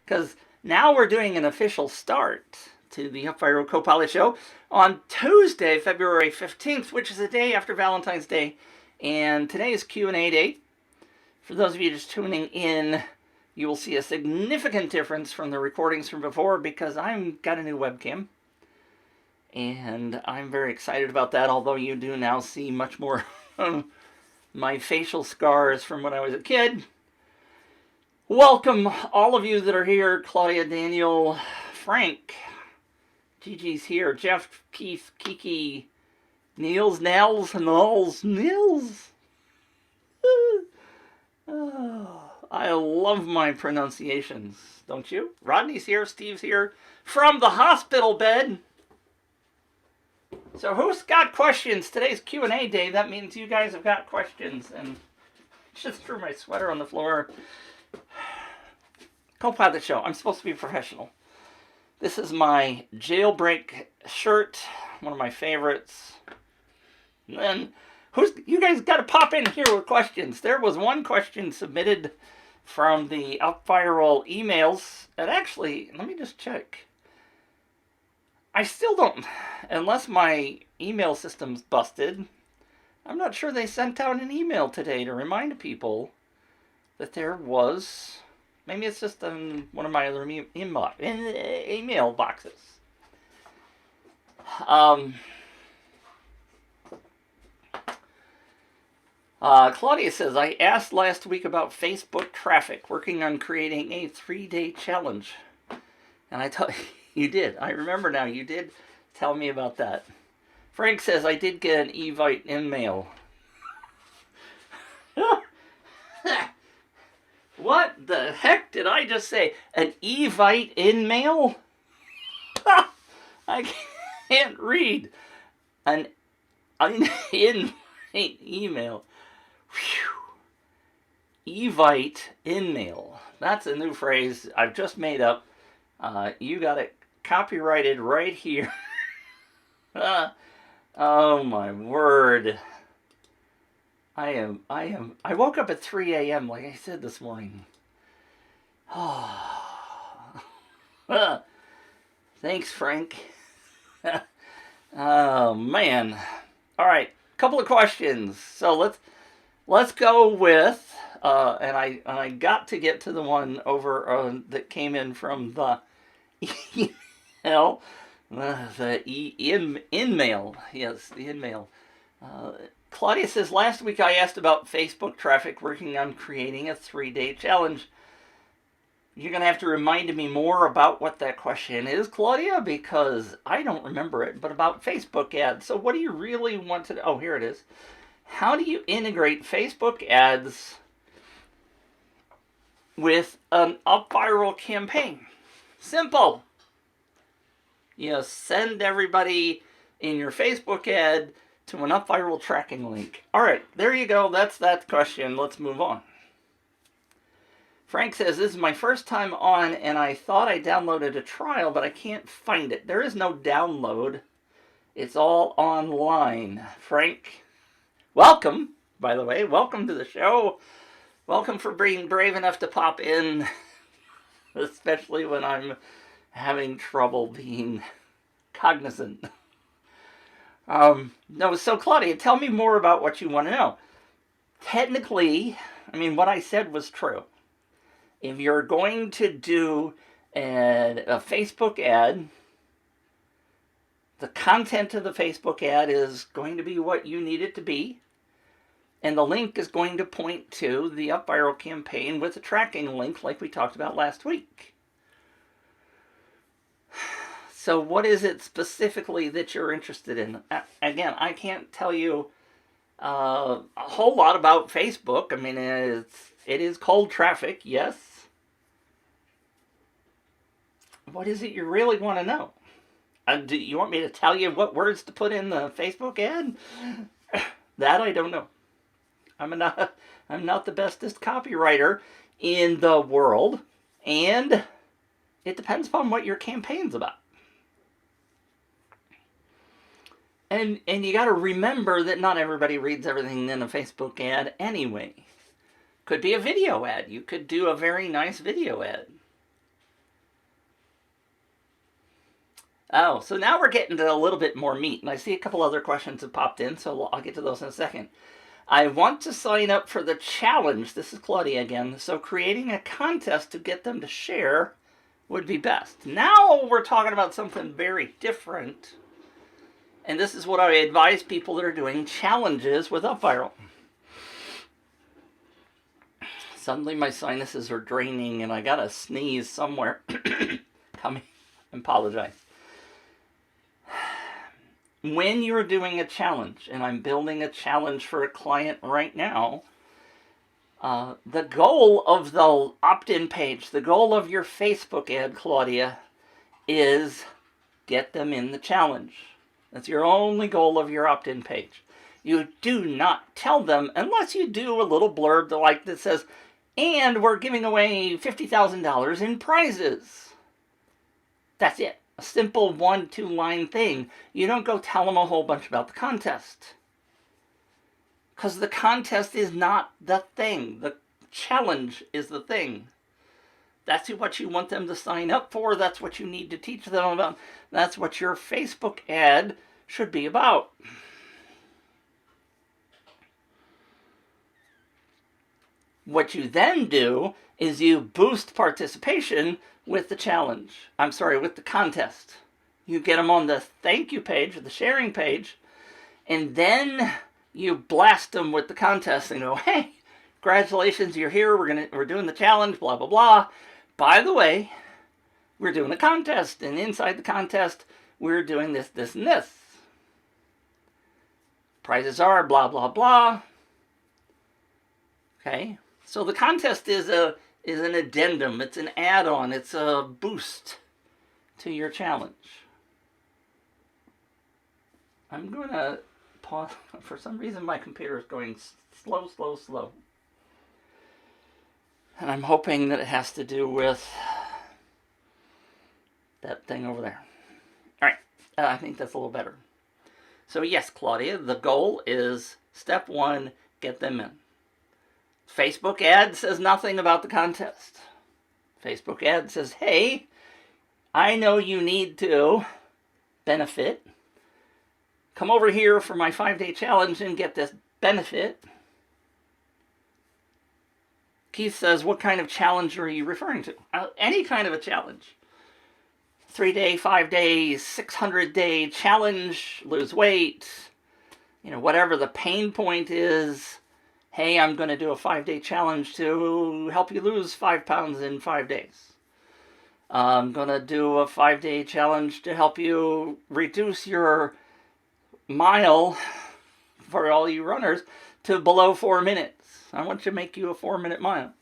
because now we're doing an official start to the UpViral Co-Pilot Show on Tuesday, February 15th, which is the day after Valentine's Day. And today is Q&A day. For those of you just tuning in, you will see a significant difference from the recordings from before because I've got a new webcam. And I'm very excited about that, although you do now see much more my facial scars from when I was a kid. Welcome, all of you that are here. Claudia, Daniel, Frank, Gigi's here, Jeff, Keith, Kiki, Niels, Nels, Nels, Nils. Oh, I love my pronunciations, don't you? Rodney's here, Steve's here, from the hospital bed. So who's got questions? Today's Q&A day. That means you guys have got questions. And just threw my sweater on the floor. Co-Pilot Show. I'm supposed to be professional. This is my jailbreak shirt. One of my favorites. And then, you guys got to pop in here with questions. There was one question submitted from the UpViral emails. And actually, let me just check. I still don't, unless my email system's busted, I'm not sure they sent out an email today to remind people that there was, maybe it's just in one of my other email boxes. Claudia says, I asked last week about Facebook traffic, working on creating a 3-day challenge. And I told you did. I remember now. You did tell me about that. Frank says, I did get an Evite in mail. What the heck did I just say? An Evite in mail? I can't read. An invite email. Whew. Evite in mail. That's a new phrase I've just made up. You got it copyrighted right here. Oh my word. I woke up at 3 a.m. like I said this morning. Thanks, Frank. Oh man. All right, couple of questions. So let's go with and I got to get to the one over that came in from the email, the in-mail. Yes, the in-mail. Claudia says, last week I asked about Facebook traffic, working on creating a 3-day challenge. You're going to have to remind me more about what that question is, Claudia, because I don't remember it, but about Facebook ads. So what do you really want to... Oh, here it is. How do you integrate Facebook ads with an UpViral campaign? Simple. You send everybody in your Facebook ad to an UpViral tracking link. All right, there you go. That's that question. Let's move on. Frank says, this is my first time on, and I thought I downloaded a trial, but I can't find it. There is no download. It's all online. Frank, welcome, by the way. Welcome to the show. Welcome for being brave enough to pop in, especially when I'm having trouble being cognizant. No, so Claudia, tell me more about what you want to know. Technically, I mean, what I said was true. If you're going to do a Facebook ad, the content of the Facebook ad is going to be what you need it to be. And the link is going to point to the UpViral campaign with a tracking link like we talked about last week. So what is it specifically that you're interested in? Again, I can't tell you a whole lot about Facebook. I mean, it is cold traffic, yes. What is it you really want to know? Do you want me to tell you what words to put in the Facebook ad? That I don't know. I'm not the bestest copywriter in the world, and it depends upon what your campaign's about. And you got to remember that not everybody reads everything in a Facebook ad anyway. Could be a video ad. You could do a very nice video ad. Oh, so now we're getting to a little bit more meat, and I see a couple other questions have popped in, so I'll get to those in a second. I want to sign up for the challenge. This is Claudia again. So creating a contest to get them to share would be best. Now we're talking about something very different. And this is what I advise people that are doing challenges with UpViral. Suddenly my sinuses are draining and I gotta sneeze somewhere. Coming. I apologize. When you're doing a challenge, and I'm building a challenge for a client right now, the goal of the opt-in page, the goal of your Facebook ad, Claudia, is get them in the challenge. That's your only goal of your opt-in page. You do not tell them, unless you do a little blurb that says, and we're giving away $50,000 in prizes. That's it. A simple 1-2 line thing. You don't go tell them a whole bunch about the contest. Because the contest is not the thing. The challenge is the thing. That's what you want them to sign up for. That's what you need to teach them about. That's what your Facebook ad should be about. What you then do is you boost participation with the challenge. I'm sorry, with the contest. You get them on the thank you page, or the sharing page, and then you blast them with the contest and go, hey, congratulations, you're here, we're doing the challenge, blah, blah, blah. By the way, we're doing a contest, and inside the contest, we're doing this, this, and this. Prizes are blah, blah, blah. Okay, so the contest is an addendum, it's an add-on, it's a boost to your challenge. I'm going to pause. For some reason my computer is going slow, slow, slow. And I'm hoping that it has to do with that thing over there. All right, I think that's a little better. So yes, Claudia, the goal is step 1, get them in. Facebook ad says nothing about the contest. Facebook ad says, hey, I know you need to benefit. Come over here for my 5-day challenge and get this benefit. Keith says, what kind of challenge are you referring to? Any kind of a challenge. 3-day, 5-day, 600-day challenge, lose weight, whatever the pain point is. Hey, I'm going to do a 5-day challenge to help you lose 5 pounds in 5 days. I'm going to do a 5-day challenge to help you reduce your mile, for all you runners, to below 4 minutes. I want to make you a 4-minute mile.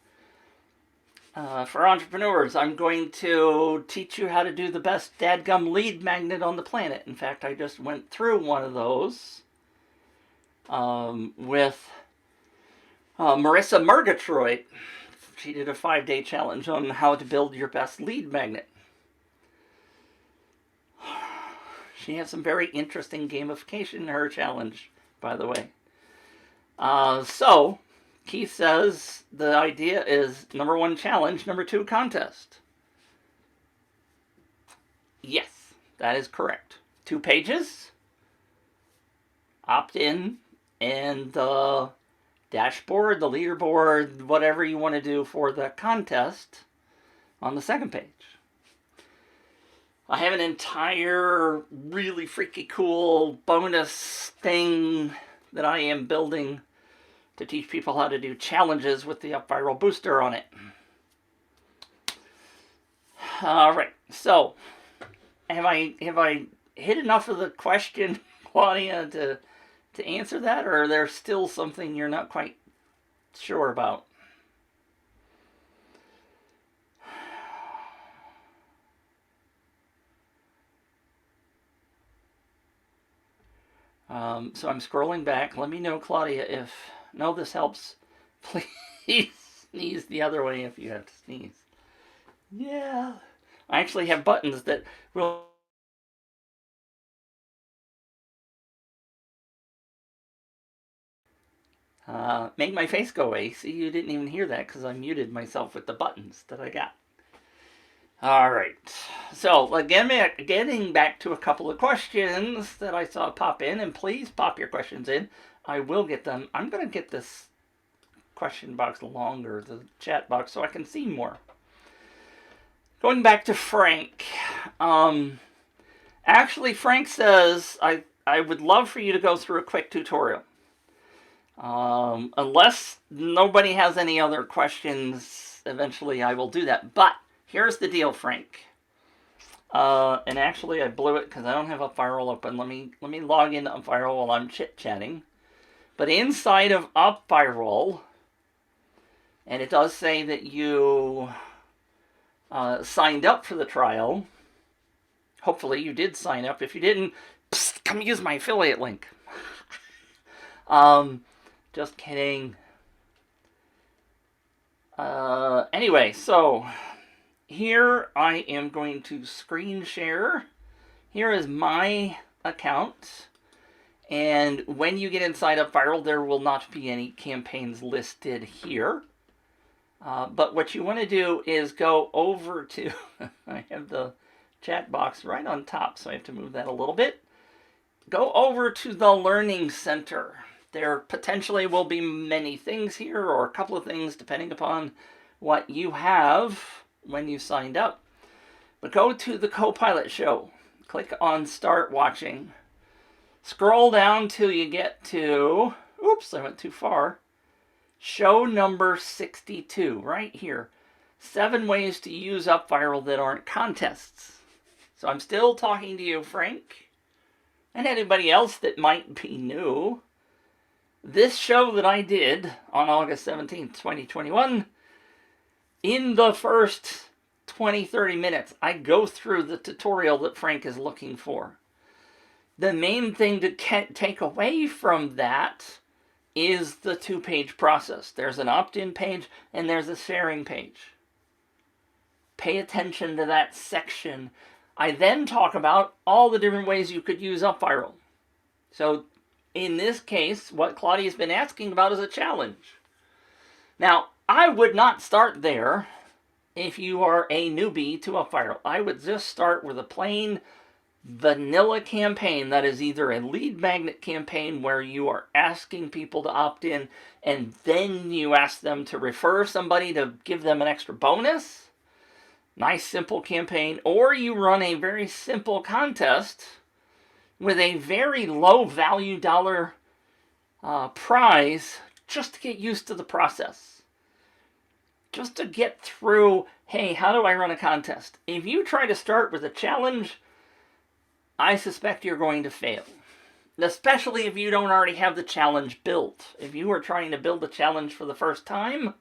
For entrepreneurs, I'm going to teach you how to do the best dadgum lead magnet on the planet. In fact, I just went through one of those with Marissa Murgatroyd. She did a 5-day challenge on how to build your best lead magnet. She has some very interesting gamification in her challenge, by the way. So, Keith says the idea is number 1, challenge, number 2, contest. Yes, that is correct. 2 pages, opt in, and the dashboard, the leaderboard, whatever you want to do for the contest on the 2nd page. I have an entire really freaky cool bonus thing that I am building to teach people how to do challenges with the UpViral booster on it. All right, so have I hit enough of the question, Claudia, to answer that, or is there still something you're not quite sure about? So I'm scrolling back. Let me know, Claudia, if this helps. Please sneeze the other way if you have to sneeze. Yeah. I actually have buttons that will make my face go away. See, you didn't even hear that because I muted myself with the buttons that I got. All right. So again, getting back to a couple of questions that I saw pop in, and please pop your questions in. I will get them. I'm going to get this question box longer, the chat box, so I can see more. Going back to Frank. Actually, Frank says, I would love for you to go through a quick tutorial. Unless nobody has any other questions, eventually I will do that. But here's the deal, Frank. And actually, I blew it because I don't have UpViral open. Let me log into UpViral while I'm chit-chatting. But inside of UpViral, and it does say that you signed up for the trial. Hopefully you did sign up. If you didn't, psst, come use my affiliate link. Just kidding. Anyway, so here I am going to screen share. Here is my account. And when you get inside UpViral, there will not be any campaigns listed here. But what you want to do is go over to, I have the chat box right on top, so I have to move that a little bit. Go over to the Learning Center. There potentially will be many things here, or a couple of things, depending upon what you have when you signed up. But go to the Copilot Show. Click on Start Watching. Scroll down till you get to, oops, I went too far. Show number 62, right here. 7 ways to use UpViral that aren't contests. So I'm still talking to you, Frank, and anybody else that might be new. This show that I did on August 17th, 2021, in the first 20-30 minutes, I go through the tutorial that Frank is looking for. The main thing to take away from that is the 2-page process. There's an opt-in page and there's a sharing page. Pay attention to that section. I then talk about all the different ways you could use UpViral. So in this case, what Claudia's been asking about is a challenge. Now, I would not start there if you are a newbie to UpViral. I would just start with a plain vanilla campaign that is either a lead magnet campaign where you are asking people to opt in and then you ask them to refer somebody to give them an extra bonus. Nice simple campaign. Or you run a very simple contest with a very low value dollar prize just to get used to the process. Just to get through, hey, how do I run a contest? If you try to start with a challenge, I suspect you're going to fail. Especially if you don't already have the challenge built. If you are trying to build a challenge for the first time,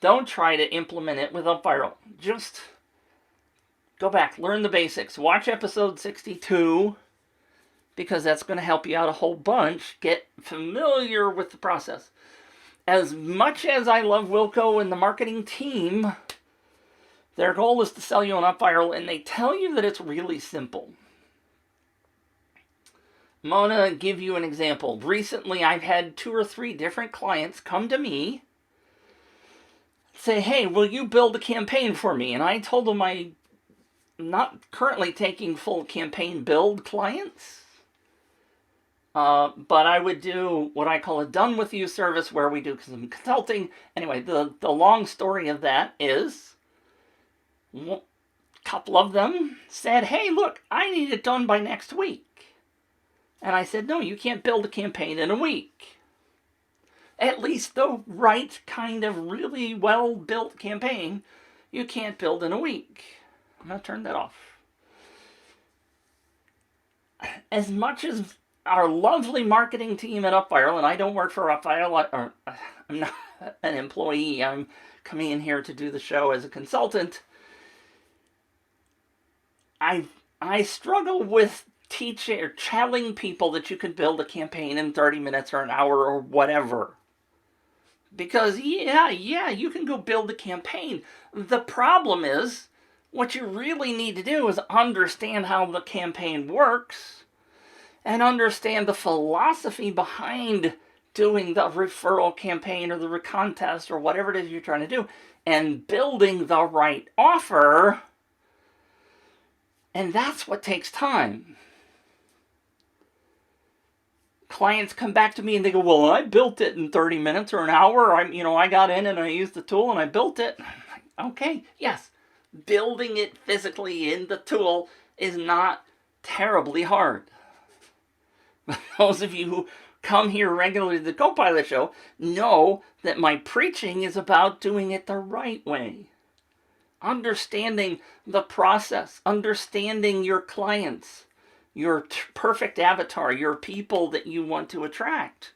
don't try to implement it with UpViral. Just go back, learn the basics. Watch episode 62, because that's going to help you out a whole bunch. Get familiar with the process. As much as I love Wilco and the marketing team, their goal is to sell you on UpViral, and they tell you that it's really simple. I'm going to give you an example. Recently, I've had 2 or 3 different clients come to me, say, hey, will you build a campaign for me? And I told them I'm not currently taking full campaign build clients, but I would do what I call a done with you service where we do some consulting. Anyway, the long story of that is a couple of them said, hey, look, I need it done by next week. And I said, no, you can't build a campaign in a week. At least the right kind of really well-built campaign, you can't build in a week. I'm going to turn that off. As much as our lovely marketing team at UpViral, and I don't work for UpViral, I'm not an employee, I'm coming in here to do the show as a consultant, I struggle with teaching or telling people that you can build a campaign in 30 minutes or an hour or whatever. Because, yeah, you can go build a campaign. The problem is, what you really need to do is understand how the campaign works and understand the philosophy behind doing the referral campaign or the contest or whatever it is you're trying to do, and building the right offer And that's what takes time. Clients come back to me and they go, well, I built it in 30 minutes or an hour. I got in and I used the tool and I built it. Okay, yes. Building it physically in the tool is not terribly hard. But those of you who come here regularly to the Copilot Show know that my preaching is about doing it the right way. Understanding the process, understanding your clients, your perfect avatar, your people that you want to attract.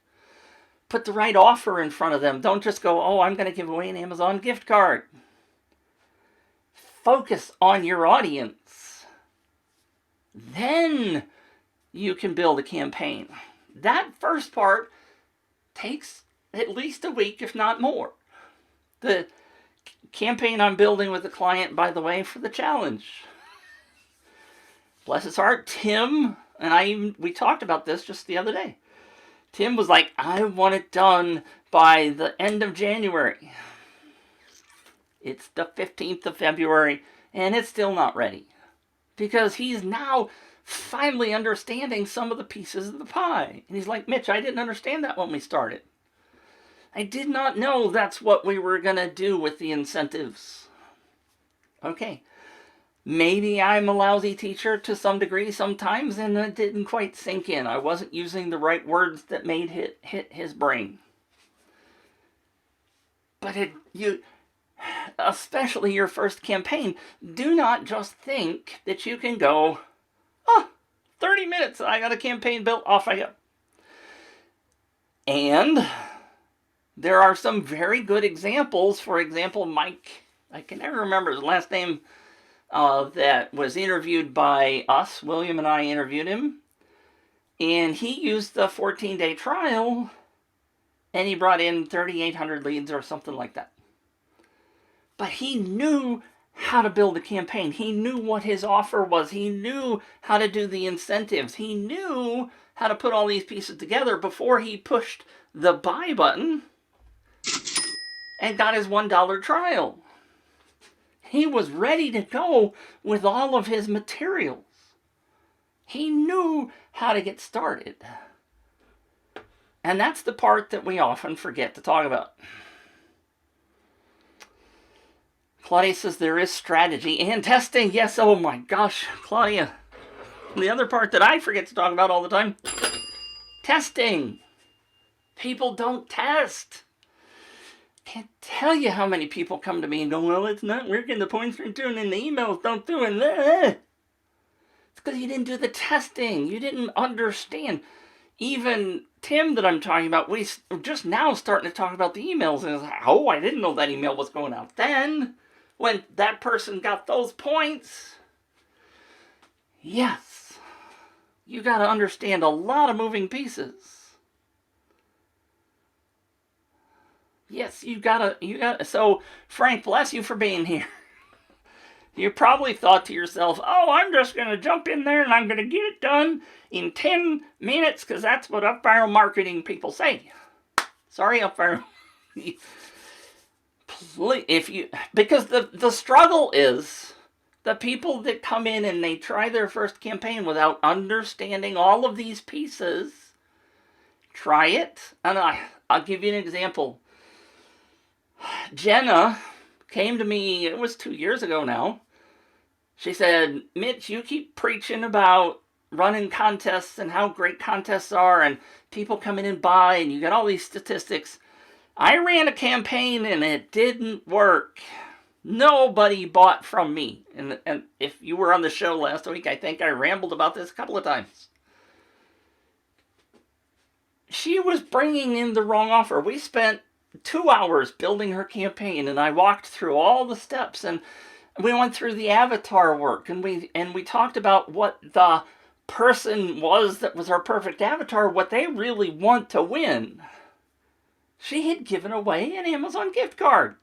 Put the right offer in front of them. Don't just go, oh, I'm going to give away an Amazon gift card. Focus on your audience. Then you can build a campaign. That first part takes at least a week, if not more. The campaign I'm building with the client, by the way, for the challenge. Bless his heart, Tim, and we talked about this just the other day. Tim was like, I want it done by the end of January. It's the 15th of February, and it's still not ready. Because he's now finally understanding some of the pieces of the pie. And he's like, Mitch, I didn't understand that when we started. I did not know that's what we were going to do with the incentives. Okay. Maybe I'm a lousy teacher to some degree sometimes, and it didn't quite sink in. I wasn't using the right words that made hit his brain. But especially your first campaign, do not just think that you can go, 30 minutes, I got a campaign built, off I go. And there are some very good examples. For example, Mike, I can never remember his last name, that was interviewed by us. William and I interviewed him. And he used the 14-day trial, and he brought in 3,800 leads or something like that. But he knew how to build a campaign. He knew what his offer was. He knew how to do the incentives. He knew how to put all these pieces together before he pushed the buy button and got his $1 trial. He was ready to go with all of his materials. He knew how to get started. And that's the part that we often forget to talk about. Claudia says there is strategy and testing. Yes, oh my gosh, Claudia. The other part that I forget to talk about all the time, testing. People don't test. Can't tell you how many people come to me and go, well, it's not working. The points are doing and the emails don't do it. It's because you didn't do the testing. You didn't understand. Even Tim that I'm talking about, we just now starting to talk about the emails. And it's like, oh, I didn't know that email was going out then. When that person got those points. Yes. You got to understand a lot of moving pieces. Yes, you gotta. So, Frank, bless you for being here. You probably thought to yourself, oh, I'm just going to jump in there and I'm going to get it done in 10 minutes because that's what UpViral marketing people say. Sorry, UpViral. Because the struggle is the people that come in and they try their first campaign without understanding all of these pieces. Try it. And I'll give you an example. Jenna came to me, it was 2 years ago now. She said, Mitch, you keep preaching about running contests and how great contests are and people come in and buy and you got all these statistics. I ran a campaign and it didn't work. Nobody bought from me. And if you were on the show last week, I think I rambled about this a couple of times. She was bringing in the wrong offer. We spent 2 hours building her campaign and I walked through all the steps and we went through the avatar work and we talked about what the person was that was our perfect avatar, what they really want to win. She had given away an Amazon gift card.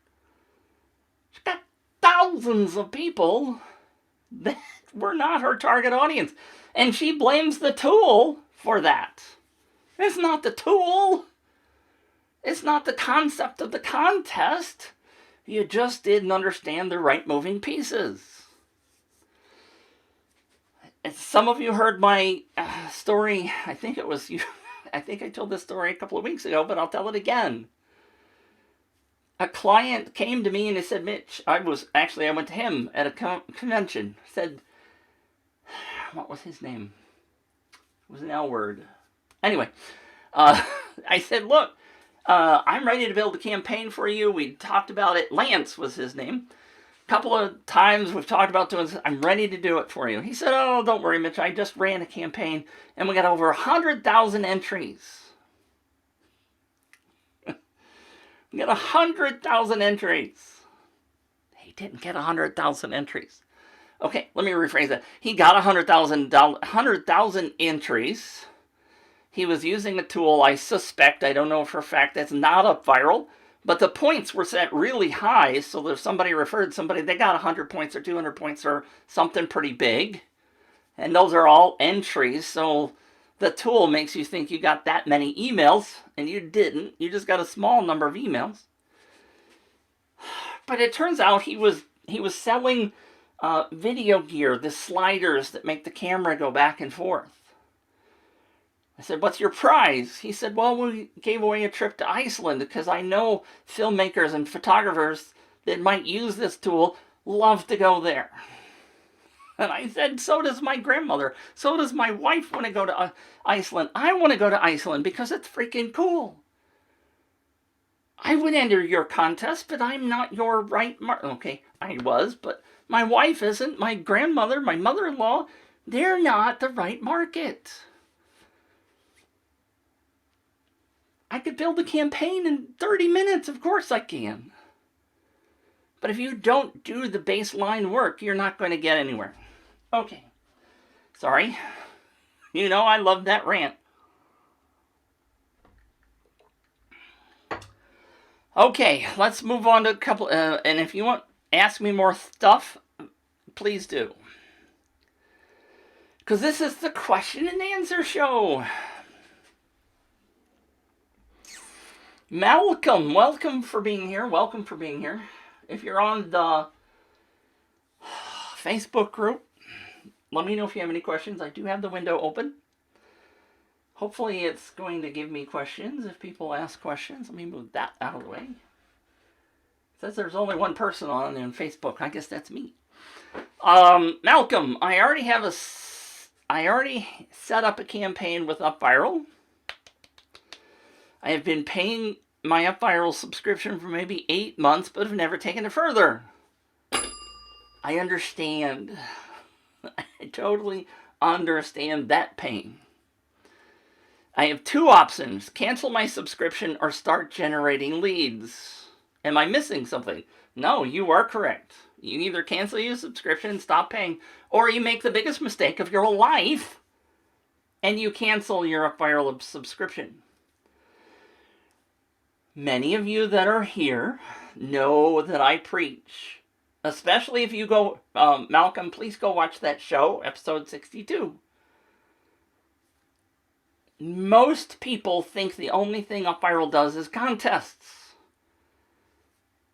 She got thousands of people that were not her target audience. And she blames the tool for that. It's not the tool. It's not the concept of the contest. You just didn't understand the right moving pieces. some of you heard my story. I think it was you. I think I told this story a couple of weeks ago, but I'll tell it again. A client came to me and he said, Mitch, I went to him at a convention. Said, what was his name? It was an L word. Anyway, I said, look, I'm ready to build a campaign for you. We talked about it. Lance was his name. A couple of times we've talked about doing this. I'm ready to do it for you. He said, oh, don't worry, Mitch. I just ran a campaign and we got over 100,000 entries. We got 100,000 entries. He didn't get 100,000 entries. Okay, let me rephrase that. He got 100,000 entries. He was using a tool, I suspect, I don't know for a fact, that's not UpViral, but the points were set really high, so if somebody referred somebody, they got 100 points or 200 points or something pretty big. And those are all entries, so the tool makes you think you got that many emails, and you didn't. You just got a small number of emails. But it turns out he was selling video gear, the sliders that make the camera go back and forth. I said, what's your prize? He said, well, we gave away a trip to Iceland because I know filmmakers and photographers that might use this tool love to go there. And I said, so does my grandmother. So does my wife want to go to Iceland. I want to go to Iceland because it's freaking cool. I would enter your contest, but I'm not your right market. Okay, I was, but my wife isn't. My grandmother, my mother-in-law, they're not the right market. I could build a campaign in 30 minutes. Of course I can. But if you don't do the baseline work, you're not going to get anywhere. Okay. Sorry. You know I love that rant. Okay, let's move on to a couple. And if you want to ask me more stuff, please do. Because this is the question and answer show. Malcolm, welcome for being here. Welcome for being here. If you're on the Facebook group, let me know if you have any questions. I do have the window open. Hopefully it's going to give me questions if people ask questions. Let me move that out of the way. It says there's only one person on Facebook. I guess that's me. Malcolm, I already set up a campaign with UpViral. I have been paying my UpViral subscription for maybe 8 months, but have never taken it further. I understand. I totally understand that pain. I have two options: cancel my subscription or start generating leads. Am I missing something? No, you are correct. You either cancel your subscription, stop paying, or you make the biggest mistake of your life and you cancel your UpViral subscription. Many of you that are here know that I preach. Especially if you go, Malcolm, please go watch that show, episode 62. Most people think the only thing UpViral does is contests.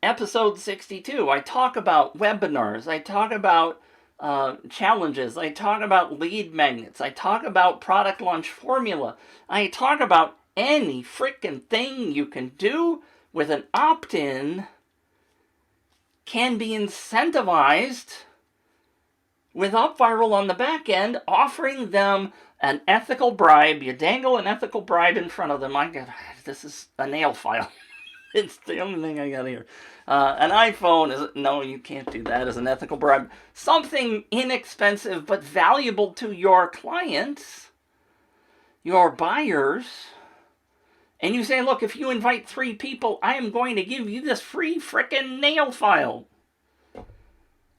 Episode 62, I talk about webinars, I talk about challenges, I talk about lead magnets, I talk about product launch formula, I talk about any freaking thing you can do with an opt-in can be incentivized with UpViral on the back end, offering them an ethical bribe. You dangle an ethical bribe in front of them. This is a nail file. It's the only thing I got here. An iPhone is, no, you can't do that as an ethical bribe. Something inexpensive but valuable to your clients, your buyers. And you say, look, if you invite 3 people, I am going to give you this free frickin' nail file.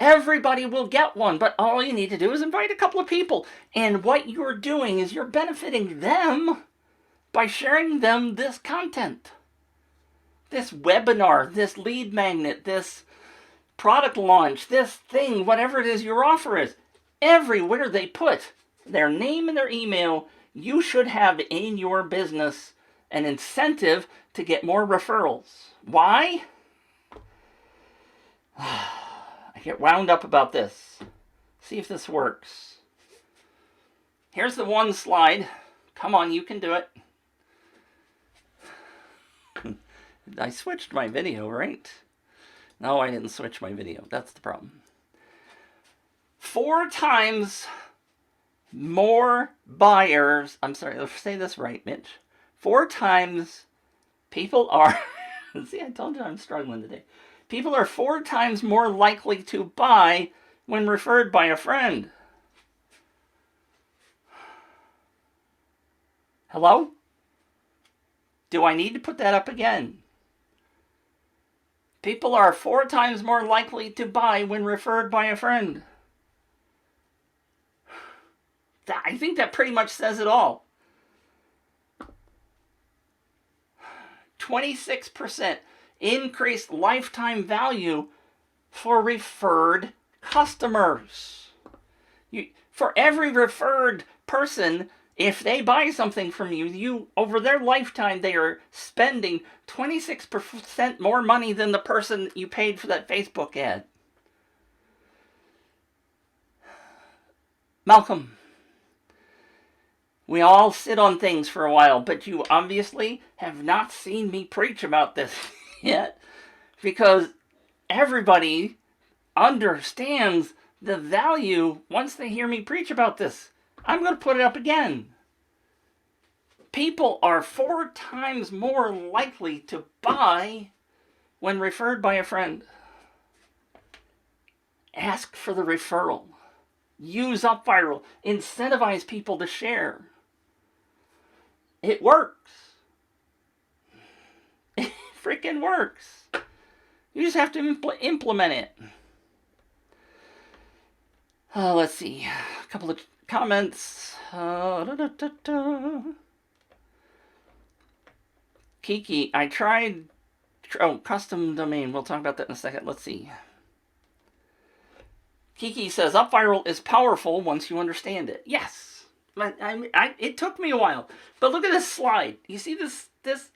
Everybody will get one, but all you need to do is invite a couple of people. And what you're doing is you're benefiting them by sharing them this content. This webinar, this lead magnet, this product launch, this thing, whatever it is your offer is. Everywhere they put their name and their email, you should have in your business an incentive to get more referrals. Why? I get wound up about this. See if this works. Here's the one slide. Come on, you can do it. I switched my video, right? No, I didn't switch my video. That's the problem. 4 times more buyers. I'm sorry, let's say this right, Mitch. 4 times people are... See, I told you I'm struggling today. People are 4 times more likely to buy when referred by a friend. Hello? Do I need to put that up again? People are 4 times more likely to buy when referred by a friend. I think that pretty much says it all. 26% increased lifetime value for referred customers. For every referred person, if they buy something from you, over their lifetime, they are spending 26% more money than the person you paid for that Facebook ad. Malcolm, we all sit on things for a while, but you obviously have not seen me preach about this yet, because everybody understands the value once they hear me preach about this. I'm going to put it up again. People are 4 times more likely to buy when referred by a friend. Ask for the referral. Use UpViral. Incentivize people to share. It works. It freaking works. You just have to implement it. Let's see. A couple of comments. Kiki, I tried... Oh, custom domain. We'll talk about that in a second. Let's see. Kiki says, UpViral is powerful once you understand it. Yes. It took me a while. But look at this slide. You see this?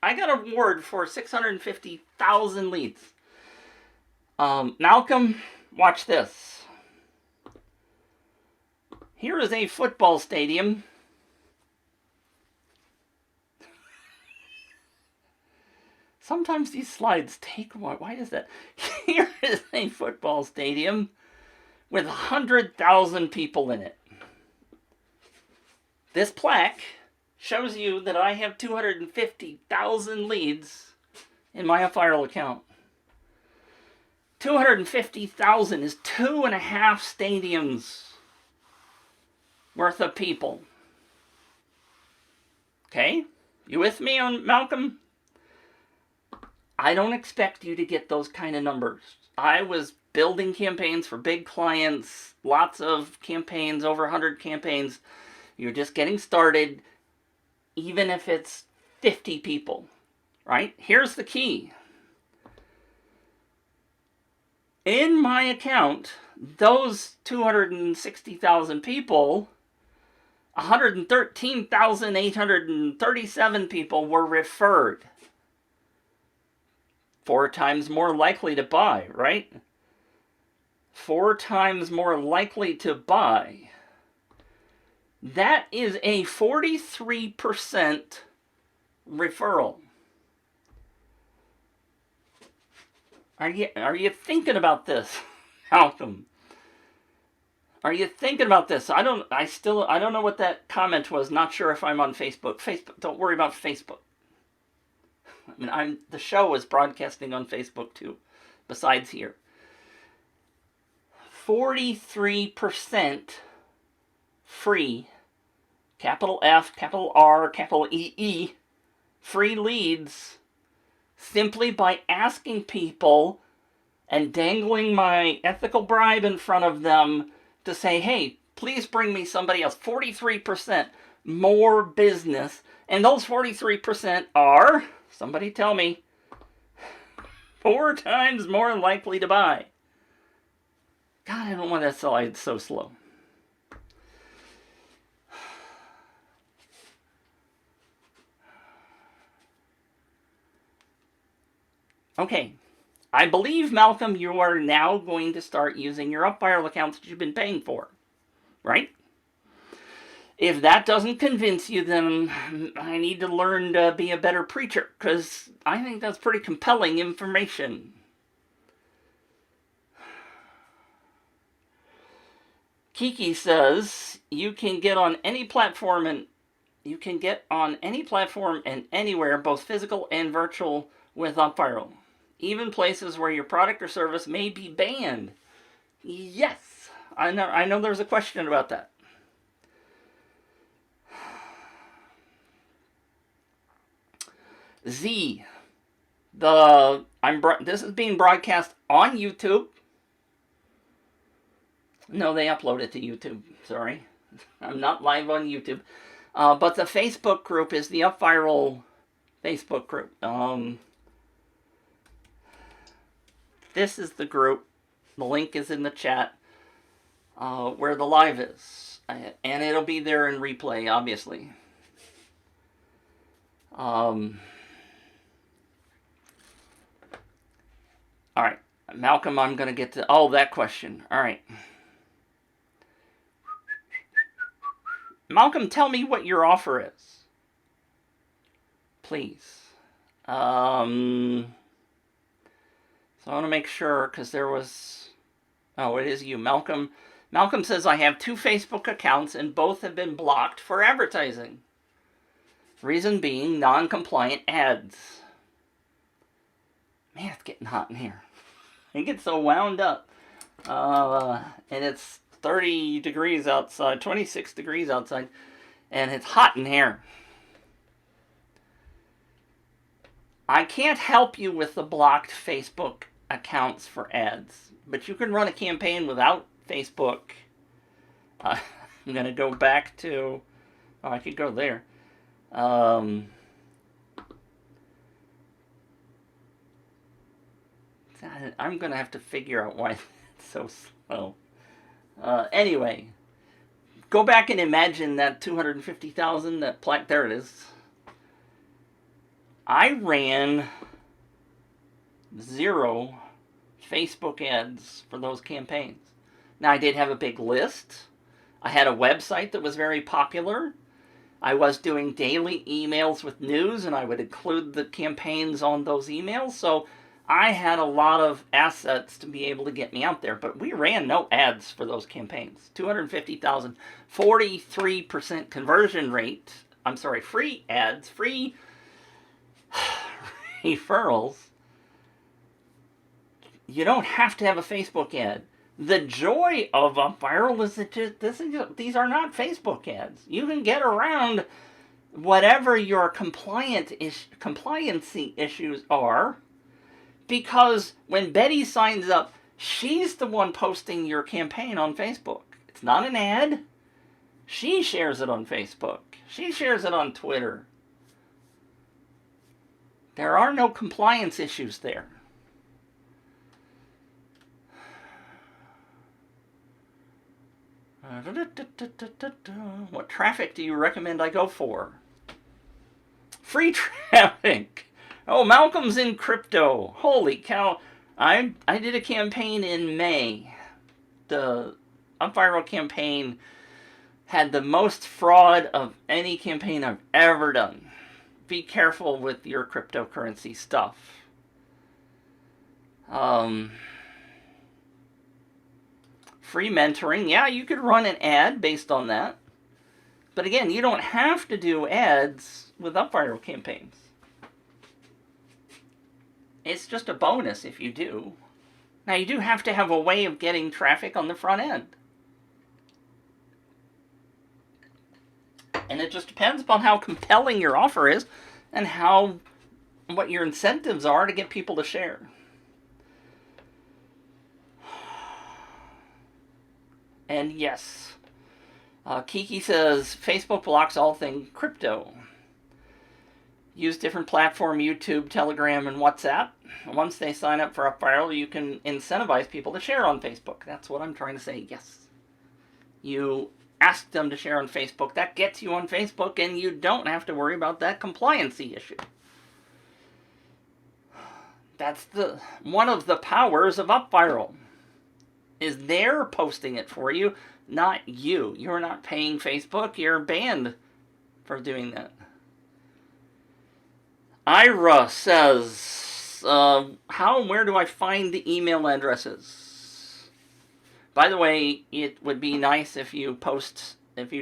I got an award for 650,000 leads. Malcolm, watch this. Here is a football stadium. Sometimes these slides take a while. Why is that? Here is a football stadium with 100,000 people in it. This plaque shows you that I have 250,000 leads in my UpViral account. 250,000 is 2.5 stadiums worth of people. Okay? You with me on Malcolm? I don't expect you to get those kind of numbers. I was building campaigns for big clients, lots of campaigns, over 100 campaigns. You're just getting started, even if it's 50 people, right? Here's the key. In my account, those 260,000 people, 113,837 people were referred. 4 times more likely to buy, right? 4 times more likely to buy. That is a 43% referral. Are you thinking about this, Malcolm? Are you thinking about this? I don't know what that comment was. Not sure if I'm on Facebook. Don't worry about Facebook. I mean, the show is broadcasting on Facebook too, besides here. 43% free, capital F, capital R, capital EE, free leads, simply by asking people and dangling my ethical bribe in front of them to say, hey, please bring me somebody else. 43% more business. And those 43% are, somebody tell me, 4 times more likely to buy. God, I don't want that slide so slow. Okay, I believe, Malcolm, you are now going to start using your UpViral accounts that you've been paying for, right? If that doesn't convince you, then I need to learn to be a better preacher, because I think that's pretty compelling information. Kiki says you can get on any platform and anywhere, both physical and virtual, with UpViral. Even places where your product or service may be banned. Yes, I know there's a question about that. Z, this is being broadcast on YouTube. No, they upload it to YouTube. Sorry, I'm not live on YouTube. But the Facebook group is the UpViral Facebook group. This is the group. The link is in the chat where the live is. And it'll be there in replay, obviously. All right. Malcolm, I'm going to get to... Oh, that question. All right. Malcolm, tell me what your offer is. Please. So I want to make sure, because there was... Oh, it is you, Malcolm. Malcolm says, I have 2 Facebook accounts and both have been blocked for advertising. Reason being non-compliant ads. Man, it's getting hot in here. I get so wound up. And it's 30 degrees outside, 26 degrees outside, and it's hot in here. I can't help you with the blocked Facebook accounts for ads, but you can run a campaign without Facebook. I'm going to go back to... Oh, I could go there. I'm going to have to figure out why it's so slow. Anyway, go back and imagine that 250,000, that plaque, there it is. I ran 0 Facebook ads for those campaigns. Now, I did have a big list. I had a website that was very popular. I was doing daily emails with news, and I would include the campaigns on those emails. So I had a lot of assets to be able to get me out there. But we ran no ads for those campaigns. 250,000, 43% conversion rate. I'm sorry, free ads, free referrals. You don't have to have a Facebook ad. The joy of UpViral is that these are not Facebook ads. You can get around whatever your compliancy issues are, because when Betty signs up, she's the one posting your campaign on Facebook. It's not an ad. She shares it on Facebook. She shares it on Twitter. There are no compliance issues there. What traffic do you recommend I go for? Free traffic. Oh, Malcolm's in crypto. Holy cow. I did a campaign in May. The UpViral campaign had the most fraud of any campaign I've ever done. Be careful with your cryptocurrency stuff. Free mentoring. Yeah, you could run an ad based on that. But again, you don't have to do ads with UpViral campaigns. It's just a bonus if you do. Now, you do have to have a way of getting traffic on the front end. And it just depends upon how compelling your offer is and what your incentives are to get people to share. And yes, Kiki says, Facebook blocks all things crypto. Use different platform, YouTube, Telegram, and WhatsApp. Once they sign up for UpViral, you can incentivize people to share on Facebook. That's what I'm trying to say, yes. You ask them to share on Facebook. That gets you on Facebook, and you don't have to worry about that compliancy issue. That's one of the powers of UpViral. is they're posting it for you, not you. You're not paying Facebook. You're banned for doing that. Ira says, how and where do I find the email addresses? By the way, it would be nice if you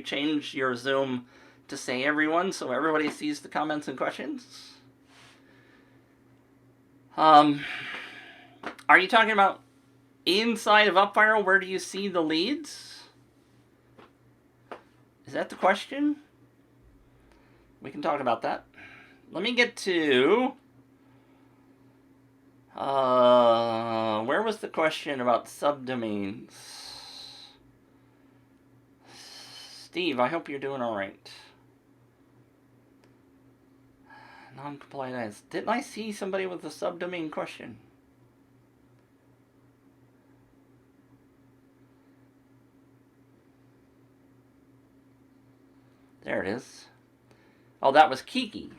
change your Zoom to say everyone so everybody sees the comments and questions. Are you talking about inside of UpViral? Where do you see the leads? Is that the question? We can talk about that. Let me get to... where was the question about subdomains? Steve, I hope you're doing all right. Non-compliant ads. Didn't I see somebody with a subdomain question? There it is. Oh, that was Kiki.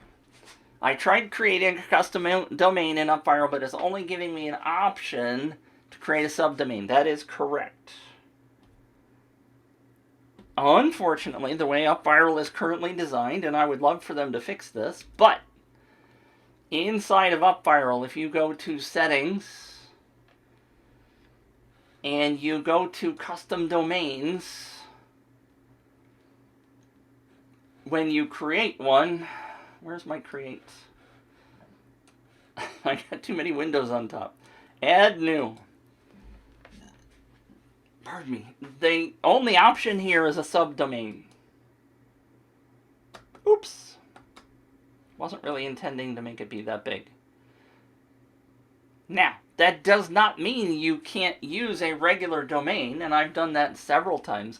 I tried creating a custom domain in UpViral, but it's only giving me an option to create a subdomain. That is correct. Unfortunately, the way UpViral is currently designed, and I would love for them to fix this, but inside of UpViral, if you go to Settings, and you go to Custom Domains, when you create one... Where's my create? I got too many windows on top. Add new. Pardon me. The only option here is a subdomain. Oops. Wasn't really intending to make it be that big. Now, that does not mean you can't use a regular domain, and I've done that several times,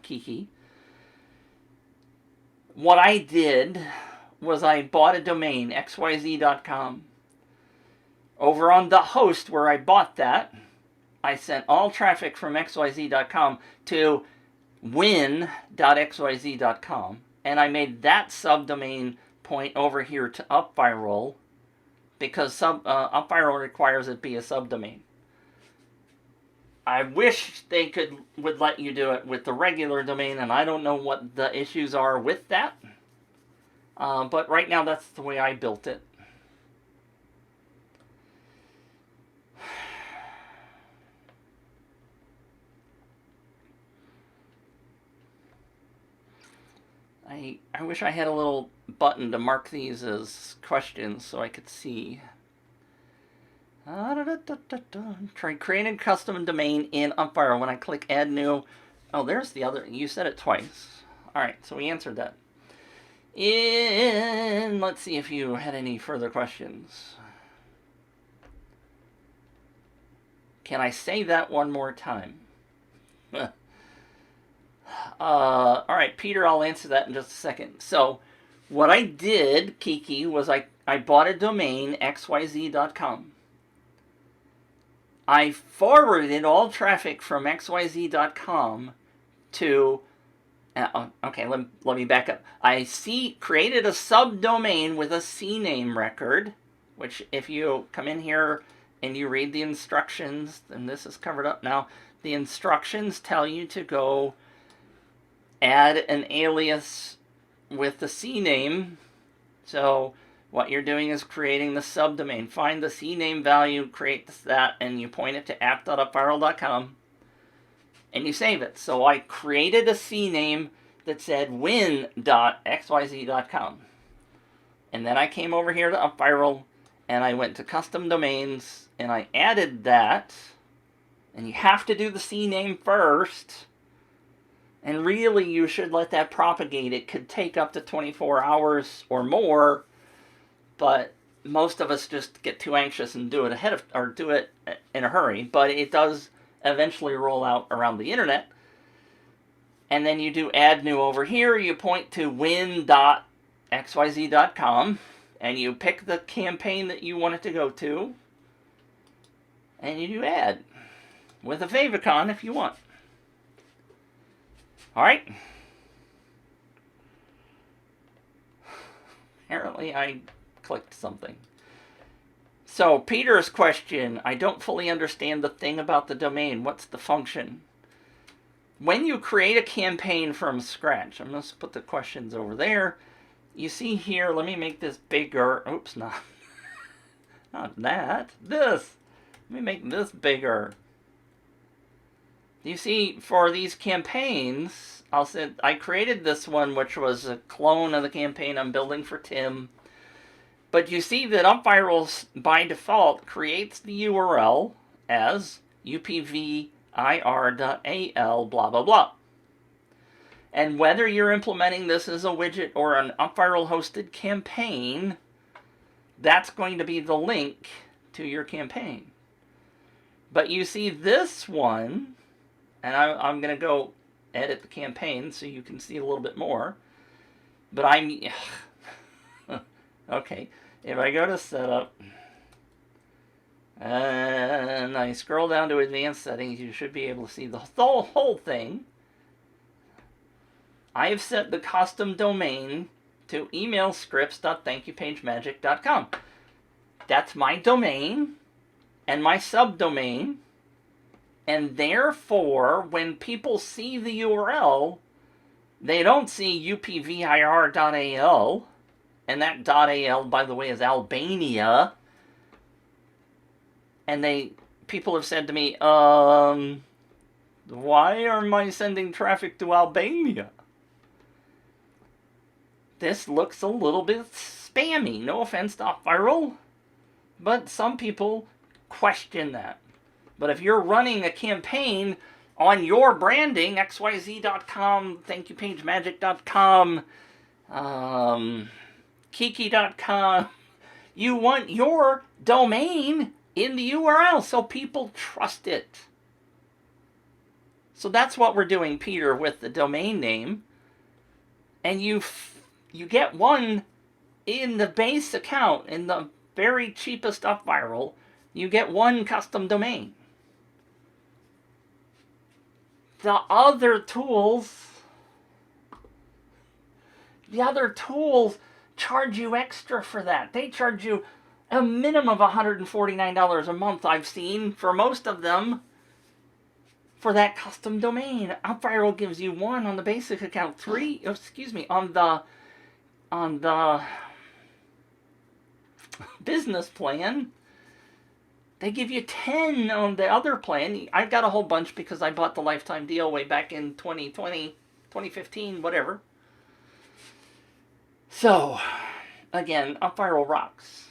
Kiki. What I did was I bought a domain, xyz.com. Over on the host where I bought that, I sent all traffic from xyz.com to win.xyz.com, and I made that subdomain point over here to UpViral, because UpViral requires it be a subdomain. I wish they would let you do it with the regular domain, and I don't know what the issues are with that. But right now, that's the way I built it. I wish I had a little button to mark these as questions so I could see. Try creating a custom domain in UpViral. When I click Add New... Oh, there's the other... You said it twice. Alright, so we answered that. Let's see if you had any further questions. Can I say that one more time? Alright, Peter, I'll answer that in just a second. So, what I did, Kiki, was I bought a domain, xyz.com. I forwarded all traffic from xyz.com to... okay, let me back up. I created a subdomain with a CNAME record, which if you come in here and you read the instructions, and this is covered up now, the instructions tell you to go add an alias with the CNAME. So what you're doing is creating the subdomain. Find the CNAME value, create that, and you point it to app.upviral.com. And you save it. So I created a CNAME that said win.xyz.com. And then I came over here to UpViral, and I went to Custom Domains, and I added that. And you have to do the CNAME first. And really, you should let that propagate. It could take up to 24 hours or more, but most of us just get too anxious and do it do it in a hurry. But it does eventually roll out around the internet. And then you do add new over here. You point to win.xyz.com, and you pick the campaign that you want it to go to, and you do add with a favicon if you want. All right. Apparently I clicked something. So Peter's question, I don't fully understand the thing about the domain. What's the function? When you create a campaign from scratch, I'm going to put the questions over there. You see here, let me make this bigger. Oops, not that. This. Let me make this bigger. You see, for these campaigns, I created this one, which was a clone of the campaign I'm building for Tim. But you see that UpViral, by default, creates the URL as upvir.al blah, blah, blah. And whether you're implementing this as a widget or an UpViral hosted campaign, that's going to be the link to your campaign. But you see this one, and I'm going to go edit the campaign so you can see a little bit more. But okay, if I go to setup, and I scroll down to advanced settings, you should be able to see the whole thing. I have set the custom domain to emailscripts.thankyouPageMagic.com. That's my domain and my subdomain. And therefore, when people see the URL, they don't see upvir.al. And that .al, by the way, is Albania. And people have said to me, why am I sending traffic to Albania? This looks a little bit spammy. No offense to UpViral, but some people question that. But if you're running a campaign on your branding, xyz.com, thankyouPageMagic.com, kiki.com, you want your domain in the URL so people trust it. So that's what we're doing, Peter, with the domain name. And you get one in the base account, in the very cheapest UpViral, you get one custom domain. The other tools charge you extra for that. They charge you a minimum of $149 a month, I've seen, for most of them, for that custom domain. UpViral gives you one on the basic account, on the business plan. They give you 10 on the other plan. I got a whole bunch because I bought the lifetime deal way back in 2020, 2015, whatever. So, again, UpViral rocks.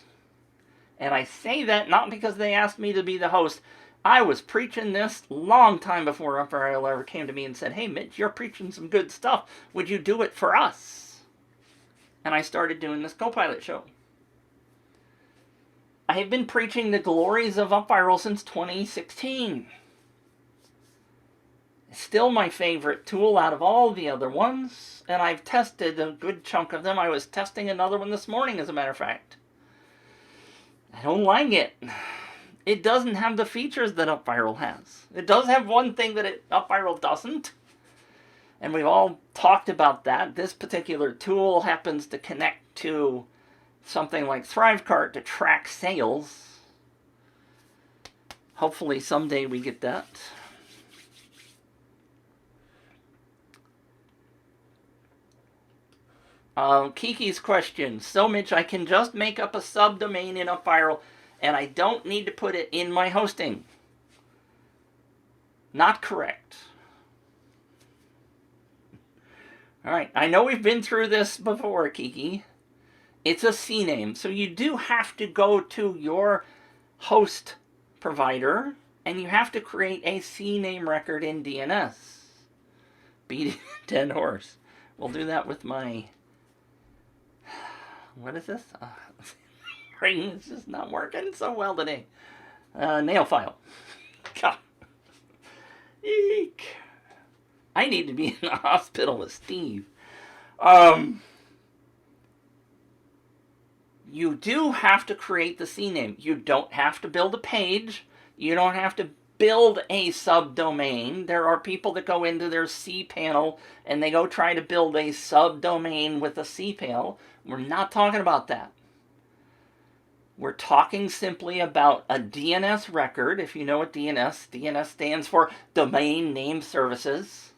And I say that not because they asked me to be the host. I was preaching this long time before UpViral ever came to me and said, hey, Mitch, you're preaching some good stuff. Would you do it for us? And I started doing this Copilot show. I have been preaching the glories of UpViral since 2016. It's still my favorite tool out of all the other ones, and I've tested a good chunk of them. I was testing another one this morning, as a matter of fact. I don't like it. It doesn't have the features that UpViral has. It does have one thing that UpViral doesn't, and we've all talked about that. This particular tool happens to connect to something like ThriveCart to track sales. Hopefully someday we get that. Kiki's question. So, Mitch, I can just make up a subdomain in UpViral and I don't need to put it in my hosting. Not correct. Alright, I know we've been through this before, Kiki. It's a CNAME, so you do have to go to your host provider, and you have to create a CNAME record in DNS. Beat dead horse. We'll do that with my... What is this? Ring is just not working so well today. Nail file. God. Eek. I need to be in the hospital with Steve. You do have to create the CNAME. You don't have to build a page. You don't have to build a subdomain. There are people that go into their cPanel and they go try to build a subdomain with a cPanel. We're not talking about that. We're talking simply about a DNS record. If you know what DNS stands for Domain Name Services.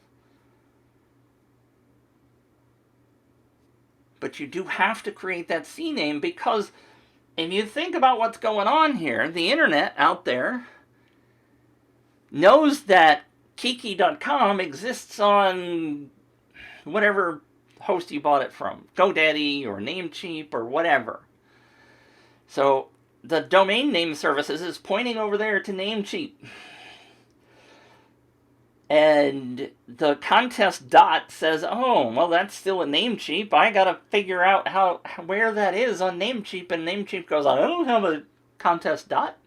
But you do have to create that CNAME because if you think about what's going on here, the internet out there knows that Kiki.com exists on whatever host you bought it from, GoDaddy or Namecheap or whatever. So the domain name services is pointing over there to Namecheap. And the contest dot says, oh, well, that's still a Namecheap. I got to figure out where that is on Namecheap. And Namecheap goes, I don't have a contest dot.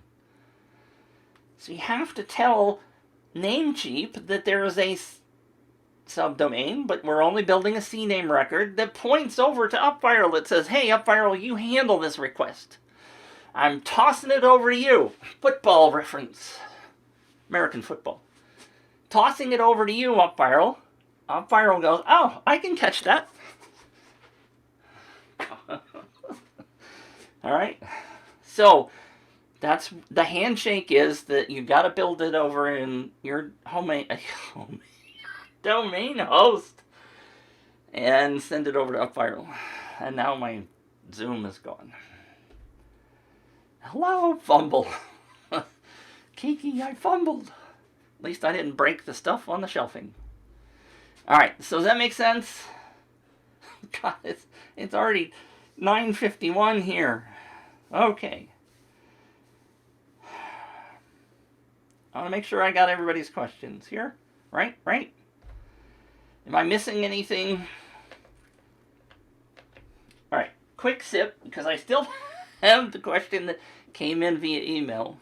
So you have to tell Namecheap that there is a subdomain, but we're only building a CNAME record that points over to UpViral. It says, hey, UpViral, you handle this request. I'm tossing it over to you. Football reference. American football. Tossing it over to you, UpViral. UpViral goes, oh, I can catch that. All right. So that's the handshake is that you got to build it over in your domain host and send it over to UpViral. And now my Zoom is gone. Hello, fumble. Kiki, I fumbled. At least I didn't break the stuff on the shelving. Alright, so does that make sense? God, it's already 9:51 here. Okay. I want to make sure I got everybody's questions here. Right? Am I missing anything? Alright, quick sip, because I still have the question that came in via email.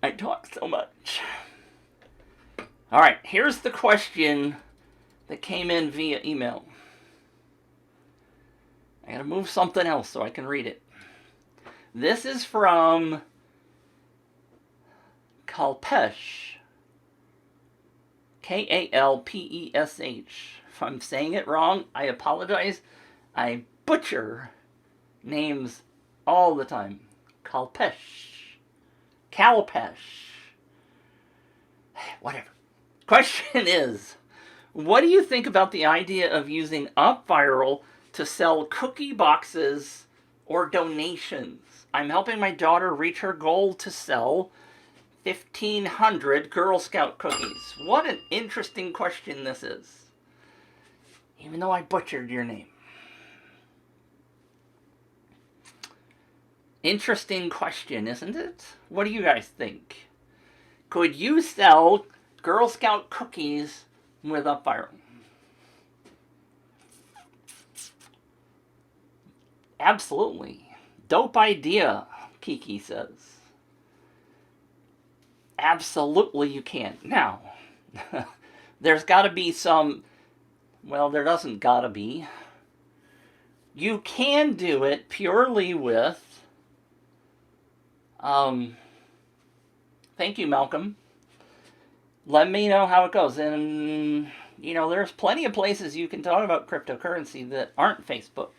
I talk so much. Alright, here's the question that came in via email. I gotta move something else so I can read it. This is from Kalpesh. Kalpesh. If I'm saying it wrong, I apologize. I butcher names all the time. Kalpesh. Whatever. Question is, what do you think about the idea of using UpViral to sell cookie boxes or donations? I'm helping my daughter reach her goal to sell 1,500 Girl Scout cookies. What an interesting question this is. Even though I butchered your name. Interesting question, isn't it? What do you guys think? Could you sell Girl Scout cookies with UpViral? Absolutely. Dope idea, Kiki says. Absolutely you can. Now, there's got to be some... Well, there doesn't got to be. You can do it purely with... Thank you, Malcolm. Let me know how it goes. And, you know, there's plenty of places you can talk about cryptocurrency that aren't Facebook.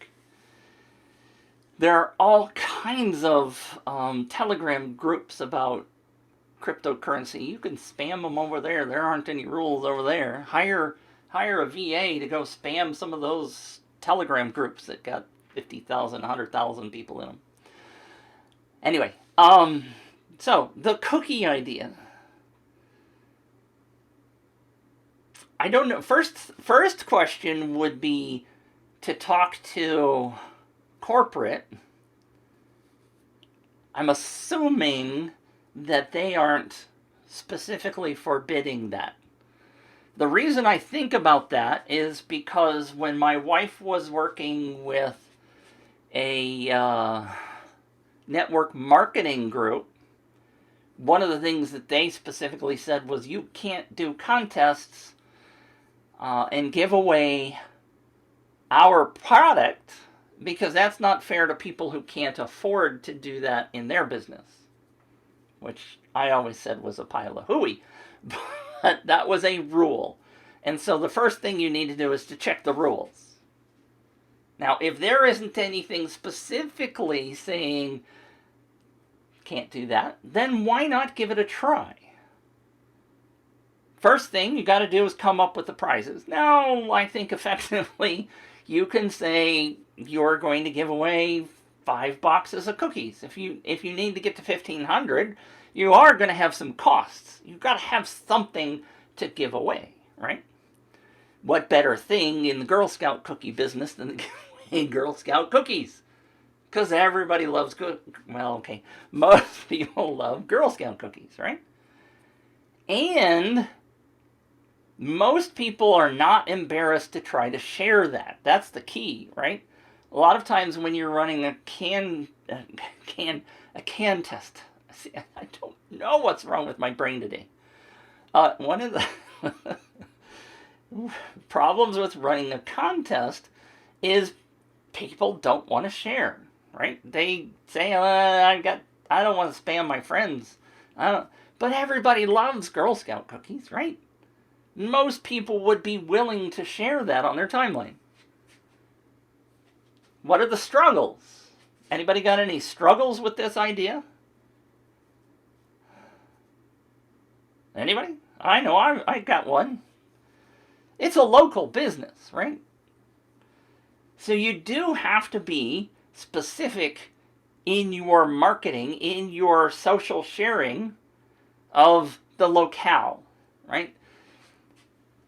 There are all kinds of Telegram groups about cryptocurrency. You can spam them over there. There aren't any rules over there. Hire a VA to go spam some of those Telegram groups that got 50,000, 100,000 people in them. Anyway, so the cookie idea. I don't know. First question would be to talk to corporate. I'm assuming that they aren't specifically forbidding that. The reason I think about that is because when my wife was working with a network marketing group, one of the things that they specifically said was you can't do contests and give away our product because that's not fair to people who can't afford to do that in their business, which I always said was a pile of hooey. But that was a rule. And so the first thing you need to do is to check the rules. Now, if there isn't anything specifically saying can't do that, then why not give it a try? First thing you got to do is come up with the prizes. Now, I think effectively you can say you're going to give away 5 boxes of cookies. If you need to get to 1,500, you are going to have some costs. You've got to have something to give away, right? What better thing in the Girl Scout cookie business than to give away Girl Scout cookies? Because everybody loves most people love Girl Scout cookies, right? And most people are not embarrassed to try to share that. That's the key, right? A lot of times when you're running a can test, I don't know what's wrong with my brain today. One of the problems with running a contest is people don't want to share, right? They say, I don't want to spam my friends. But everybody loves Girl Scout cookies, right? Most people would be willing to share that on their timeline. What are the struggles? Anybody got any struggles with this idea? Anybody? I know I got one. It's a local business, right? So you do have to be specific in your marketing, in your social sharing of the locale, right?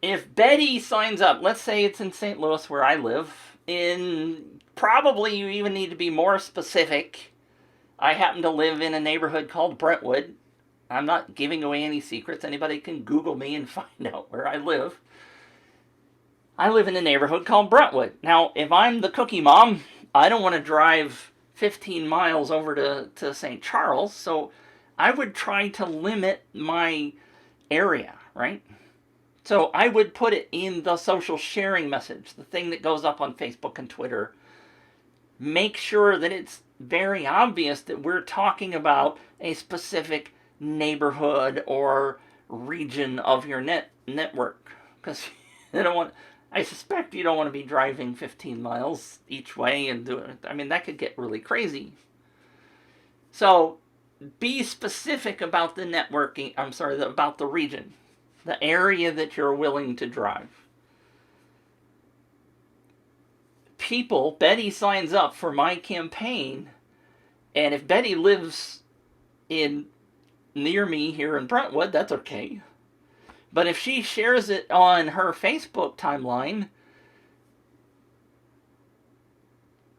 If Betty signs up, let's say it's in St. Louis where I live, probably you even need to be more specific. I happen to live in a neighborhood called Brentwood. I'm not giving away any secrets. Anybody can Google me and find out where I live. I live in a neighborhood called Brentwood. Now, if I'm the cookie mom, I don't want to drive 15 miles over to St. Charles, so I would try to limit my area, right? So I would put it in the social sharing message, the thing that goes up on Facebook and Twitter. Make sure that it's very obvious that we're talking about a specific neighborhood or region of your network. Because I suspect you don't want to be driving 15 miles each way and doing it. I mean, that could get really crazy. So be specific about the networking, about the region. The area that you're willing to drive. Betty signs up for my campaign, and if Betty lives near me here in Brentwood, that's okay. But if she shares it on her Facebook timeline,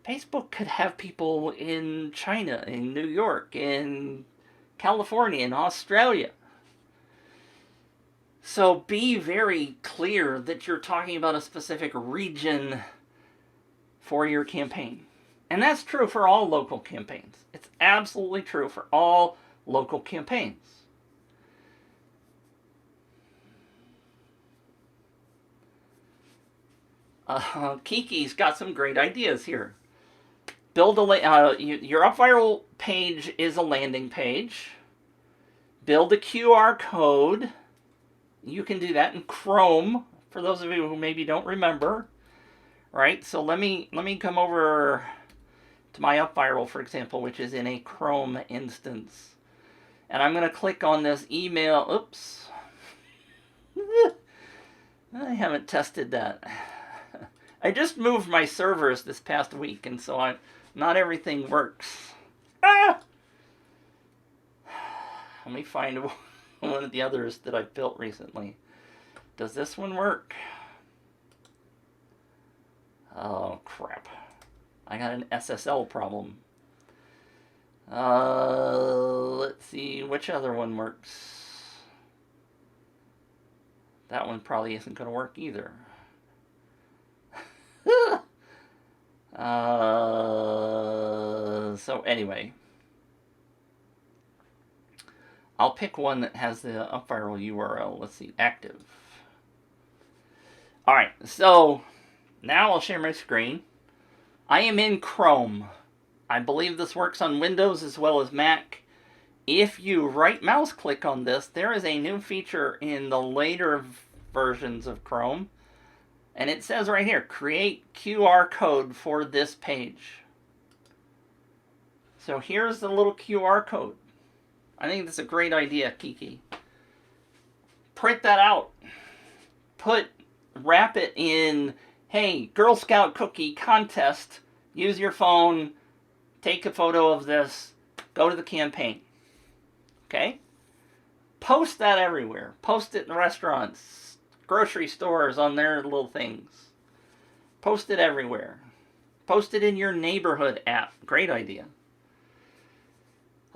Facebook could have people in China, in New York, in California, in Australia. So be very clear that you're talking about a specific region for your campaign. And that's true for all local campaigns. It's absolutely true for all local campaigns. Kiki's got some great ideas here. Your UpViral page is a landing page. Build a QR code. You can do that in Chrome, for those of you who maybe don't remember. Right, so let me come over to my UpViral, for example, which is in a Chrome instance. And I'm going to click on this email. Oops. I haven't tested that. I just moved my servers this past week, and so not everything works. Let me find one of the others that I've built recently. Does this one work? Oh, crap. I got an SSL problem. Let's see, which other one works? That one probably isn't going to work either. So anyway, I'll pick one that has the UpViral URL. Let's see, active. All right, so now I'll share my screen. I am in Chrome. I believe this works on Windows as well as Mac. If you right mouse click on this, there is a new feature in the later versions of Chrome And it says right here, create QR code for this page. So here's the little QR code. I think that's a great idea, Kiki. Print that out. Wrap it in, hey, Girl Scout cookie contest. Use your phone. Take a photo of this. Go to the campaign. Okay? Post that everywhere. Post it in restaurants, grocery stores, on their little things. Post it everywhere. Post it in your neighborhood app. Great idea.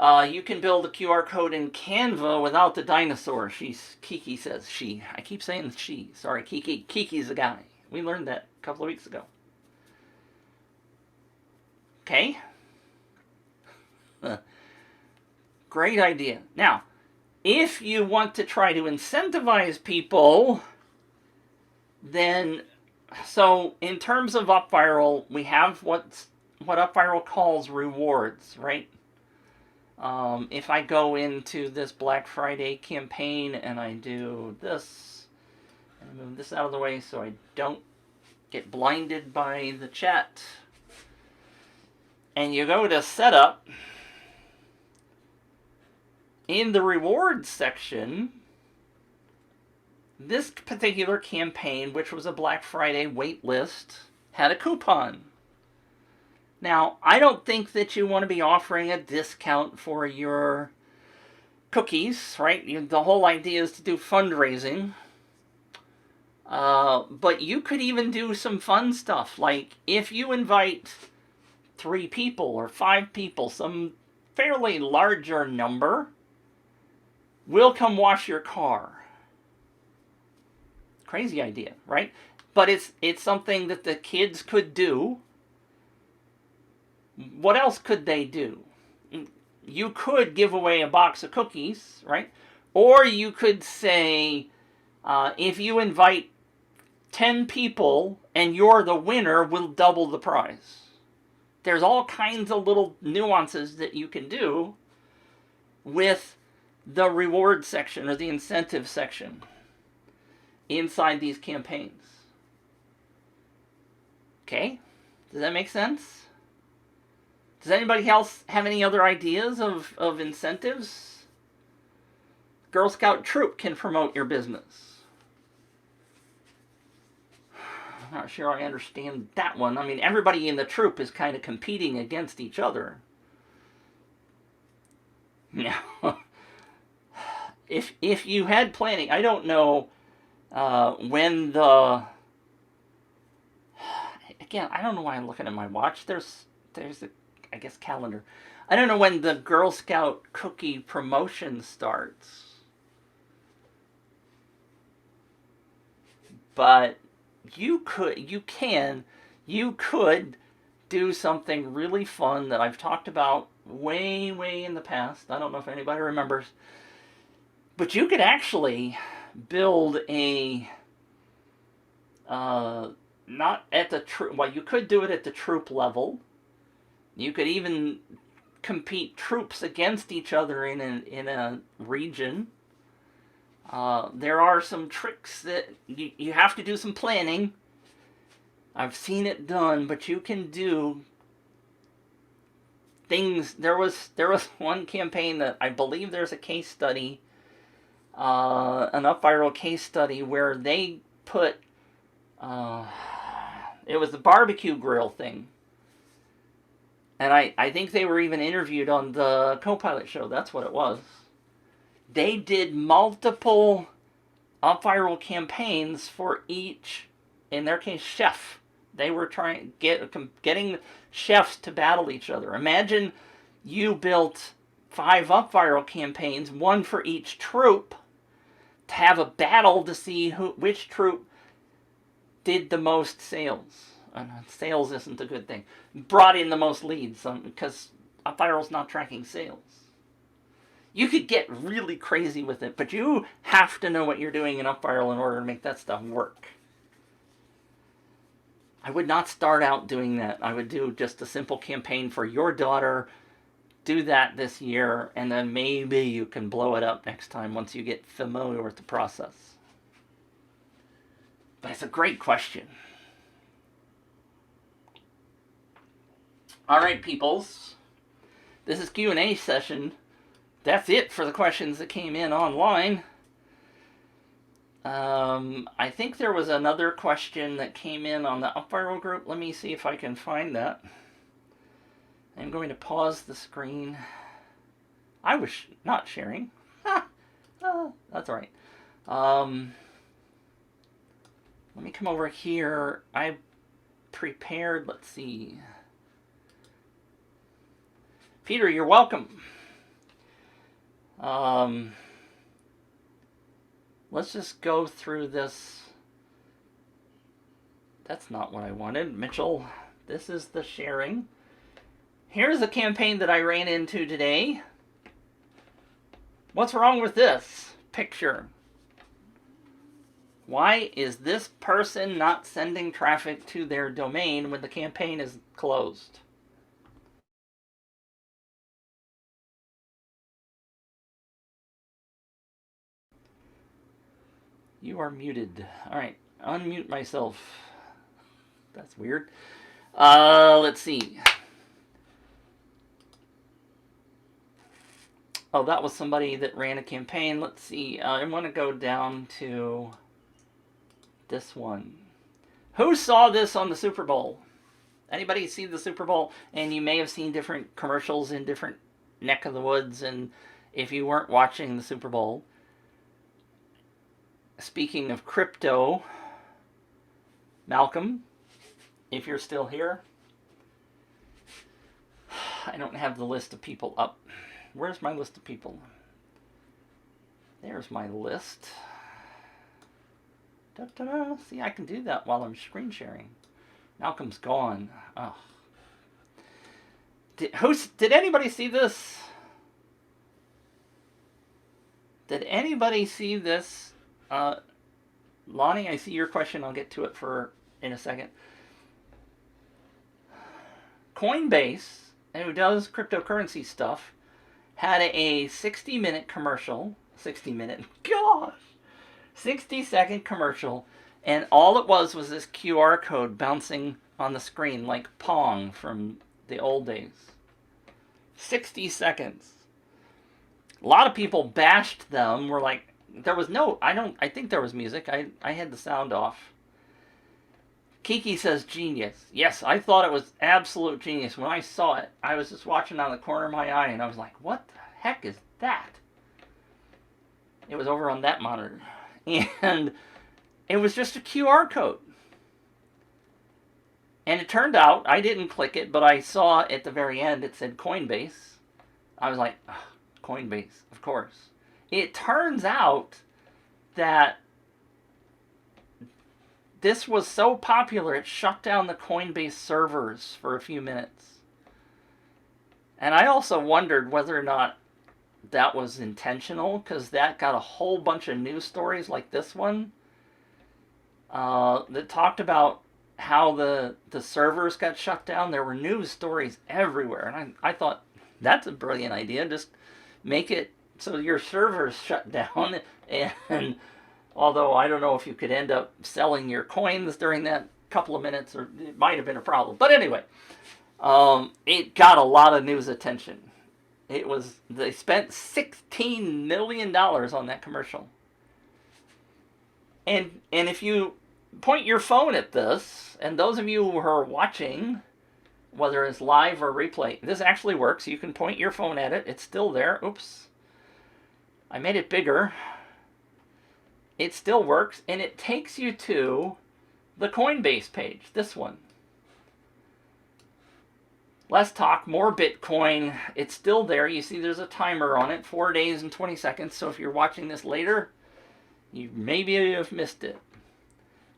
You can build a QR code in Canva without the dinosaur. Kiki says she. I keep saying she. Sorry, Kiki. Kiki's the guy. We learned that a couple of weeks ago. Okay? Great idea. Now, if you want to try to incentivize people, then, so in terms of UpViral, we have what UpViral calls rewards, right? If I go into this Black Friday campaign and I do this, and move this out of the way so I don't get blinded by the chat, and you go to setup, in the rewards section, this particular campaign, which was a Black Friday wait list, had a coupon. Now, I don't think that you want to be offering a discount for your cookies, right? The whole idea is to do fundraising. But you could even do some fun stuff, like if you invite 3 people or 5 people, some fairly larger number, we'll come wash your car. Crazy idea, right? But it's something that the kids could do. What else could they do? You could give away a box of cookies, right? Or you could say, if you invite 10 people and you're the winner, we'll double the prize. There's all kinds of little nuances that you can do with the reward section or the incentive section inside these campaigns. Okay? Does that make sense? Does anybody else have any other ideas of incentives? Girl Scout troop can promote your business. I'm not sure I understand that one. I mean, everybody in the troop is kind of competing against each other. Now, if you had planning, I don't know when the... Again, I don't know why I'm looking at my watch. There's the, I guess, calendar. I don't know when the Girl Scout cookie promotion starts. But you could do something really fun that I've talked about way in the past. I don't know if anybody remembers. But you could actually build a, not at the troop, well, you could do it at the troop level. You could even compete troops against each other in a region. There are some tricks that you have to do some planning. I've seen it done, but you can do things. There was one campaign that I believe there's a case study, an UpViral case study where they put, it was the barbecue grill thing. And I think they were even interviewed on the Co-Pilot show. That's what it was. They did multiple UpViral campaigns for each, in their case, chef. They were getting chefs to battle each other. Imagine you built 5 UpViral campaigns, one for each troop, to have a battle to see which troop did the most sales. Sales isn't a good thing. Brought in the most leads, because UpViral's not tracking sales. You could get really crazy with it, but you have to know what you're doing in UpViral in order to make that stuff work. I would not start out doing that. I would do just a simple campaign for your daughter, do that this year, and then maybe you can blow it up next time once you get familiar with the process. But it's a great question. All right, peoples. This is Q&A session. That's it for the questions that came in online. I think there was another question that came in on the UpViral group. Let me see if I can find that. I'm going to pause the screen. I was not sharing. That's all right. Let me come over here. I prepared, let's see. Peter, you're welcome. Let's just go through this. That's not what I wanted. Mitchell, this is the sharing. Here's a campaign that I ran into today. What's wrong with this picture? Why is this person not sending traffic to their domain when the campaign is closed? You are muted. All right, unmute myself. That's weird. Let's see. Oh, that was somebody that ran a campaign. Let's see. I want to go down to this one. Who saw this on the Super Bowl? Anybody see the Super Bowl? And you may have seen different commercials in different neck of the woods. And if you weren't watching the Super Bowl, speaking of crypto, Malcolm, if you're still here, I don't have the list of people up. Where's my list of people? There's my list. Da-da-da. See, I can do that while I'm screen sharing. Malcolm's gone. Oh. Did anybody see this? Did anybody see this? Lonnie, I see your question. I'll get to it in a second. Coinbase, who does cryptocurrency stuff, had a 60-minute commercial. 60-minute, gosh! 60-second commercial, and all it was this QR code bouncing on the screen like Pong from the old days. 60 seconds. A lot of people bashed them, were like, there was no, I think there was music. I had the sound off. Kiki says genius. Yes, I thought it was absolute genius. When I saw it, I was just watching out of the corner of my eye, and I was like, what the heck is that? It was over on that monitor. And it was just a QR code. And it turned out, I didn't click it, but I saw at the very end it said Coinbase. I was like, oh, Coinbase, of course. It turns out that this was so popular, it shut down the Coinbase servers for a few minutes. And I also wondered whether or not that was intentional, because that got a whole bunch of news stories like this one that talked about how the servers got shut down. There were news stories everywhere, and I thought, that's a brilliant idea. Just make it so your servers shut down, and although I don't know if you could end up selling your coins during that couple of minutes, or it might have been a problem. But anyway, it got a lot of news attention. They spent $16 million on that commercial. And if you point your phone at this, and those of you who are watching, whether it's live or replay, this actually works. You can point your phone at it. It's still there. Oops. I made it bigger. It still works, and it takes you to the Coinbase page, this one. Less talk, more Bitcoin. It's still there. You see there's a timer on it, 4 days and 20 seconds. So if you're watching this later, you maybe have missed it.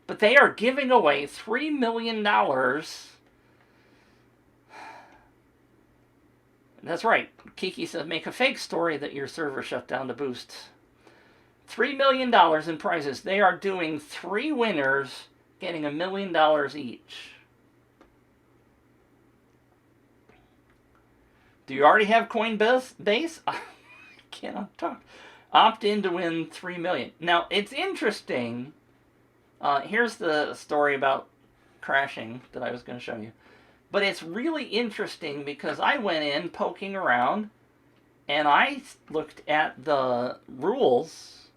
But they are giving away $3 million. That's right. Kiki says, make a fake story that your server shut down to boost. $3 million in prizes. They are doing 3 winners getting $1 million each. Do you already have Coinbase? I cannot talk. Opt in to win $3 million. Now, it's interesting Here's the story about crashing that I was going to show you. But it's really interesting because I went in poking around and I looked at the rules,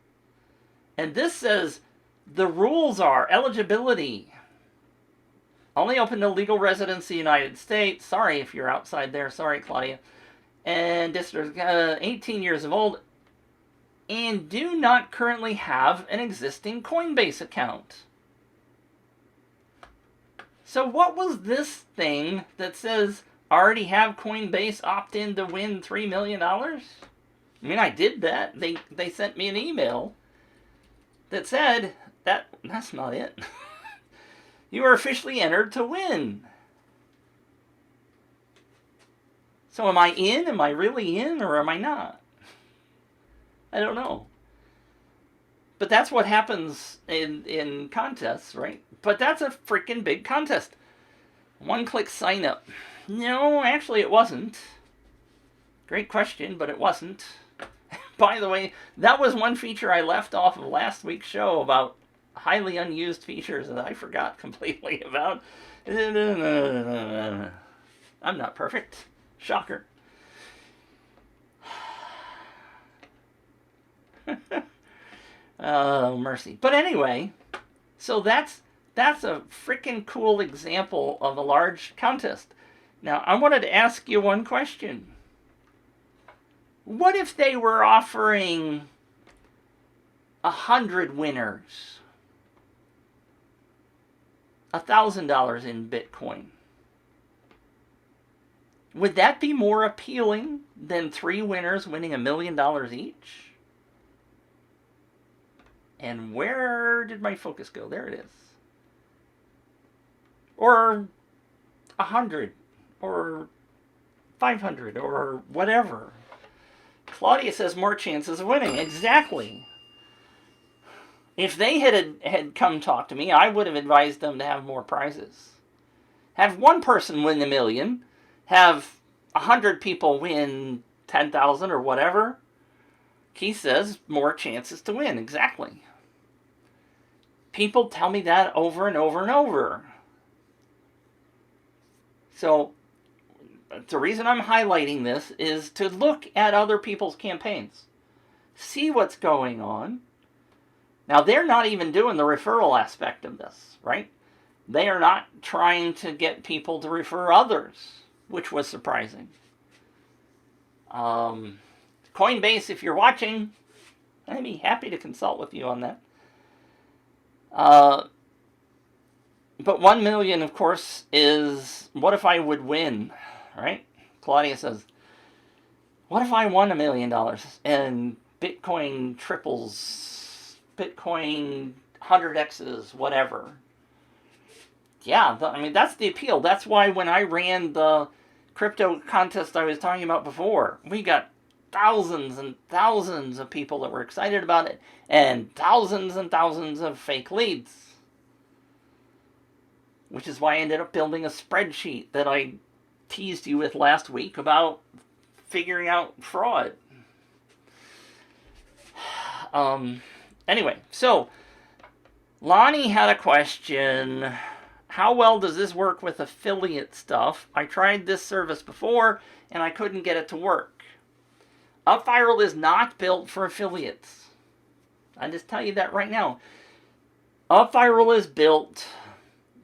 and this says the rules are eligibility. Only open to legal residents in the United States. Sorry if you're outside there. Sorry, Claudia. And district 18 years of old and do not currently have an existing Coinbase account. So what was this thing that says already have Coinbase opt in to win $3 million? I mean, I did that. They sent me an email that said that's not it. You are officially entered to win. So am I in? Am I really in, or am I not? I don't know. But that's what happens in contests, right? But that's a freaking big contest. One-click sign up. No, actually it wasn't. Great question, but it wasn't. By the way, that was one feature I left off of last week's show about highly unused features that I forgot completely about. I'm not perfect. Shocker. Oh, mercy. But anyway, so that's a freaking cool example of a large contest. Now, I wanted to ask you one question. What if they were offering 100 winners $1,000 in Bitcoin? Would that be more appealing than 3 winners winning $1 million each? And where did my focus go? There it is. Or 100, or 500, or whatever. Claudia says more chances of winning. Exactly. If they had come talk to me, I would have advised them to have more prizes. Have one person win $1 million. Have 100 people win 10,000 or whatever. Keith says more chances to win. Exactly. People tell me that over and over and over. So the reason I'm highlighting this is to look at other people's campaigns. See what's going on. Now, they're not even doing the referral aspect of this, right? They are not trying to get people to refer others, which was surprising. Coinbase, if you're watching, I'd be happy to consult with you on that. But 1 million, of course, is what if I would win, right? Claudia says, what if I won $1 million and Bitcoin triples, Bitcoin 100x's, whatever? Yeah, I mean, that's the appeal. That's why when I ran the crypto contest I was talking about before, we got thousands and thousands of people that were excited about it and thousands of fake leads. Which is why I ended up building a spreadsheet that I teased you with last week about figuring out fraud. Anyway, so Lonnie had a question. How well does this work with affiliate stuff? I tried this service before and I couldn't get it to work. UpViral is not built for affiliates. I just tell you that right now. UpViral is built...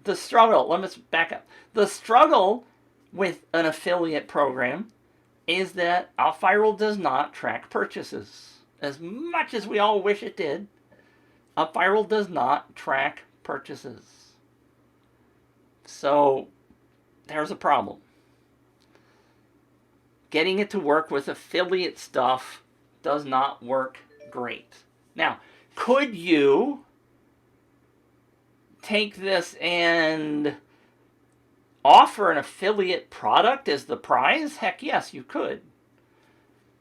The struggle, let me back up. The struggle with an affiliate program is that UpViral does not track purchases. As much as we all wish it did, UpViral does not track purchases. So, there's a problem. Getting it to work with affiliate stuff does not work great. Now, could you take this and offer an affiliate product as the prize? Heck yes, you could.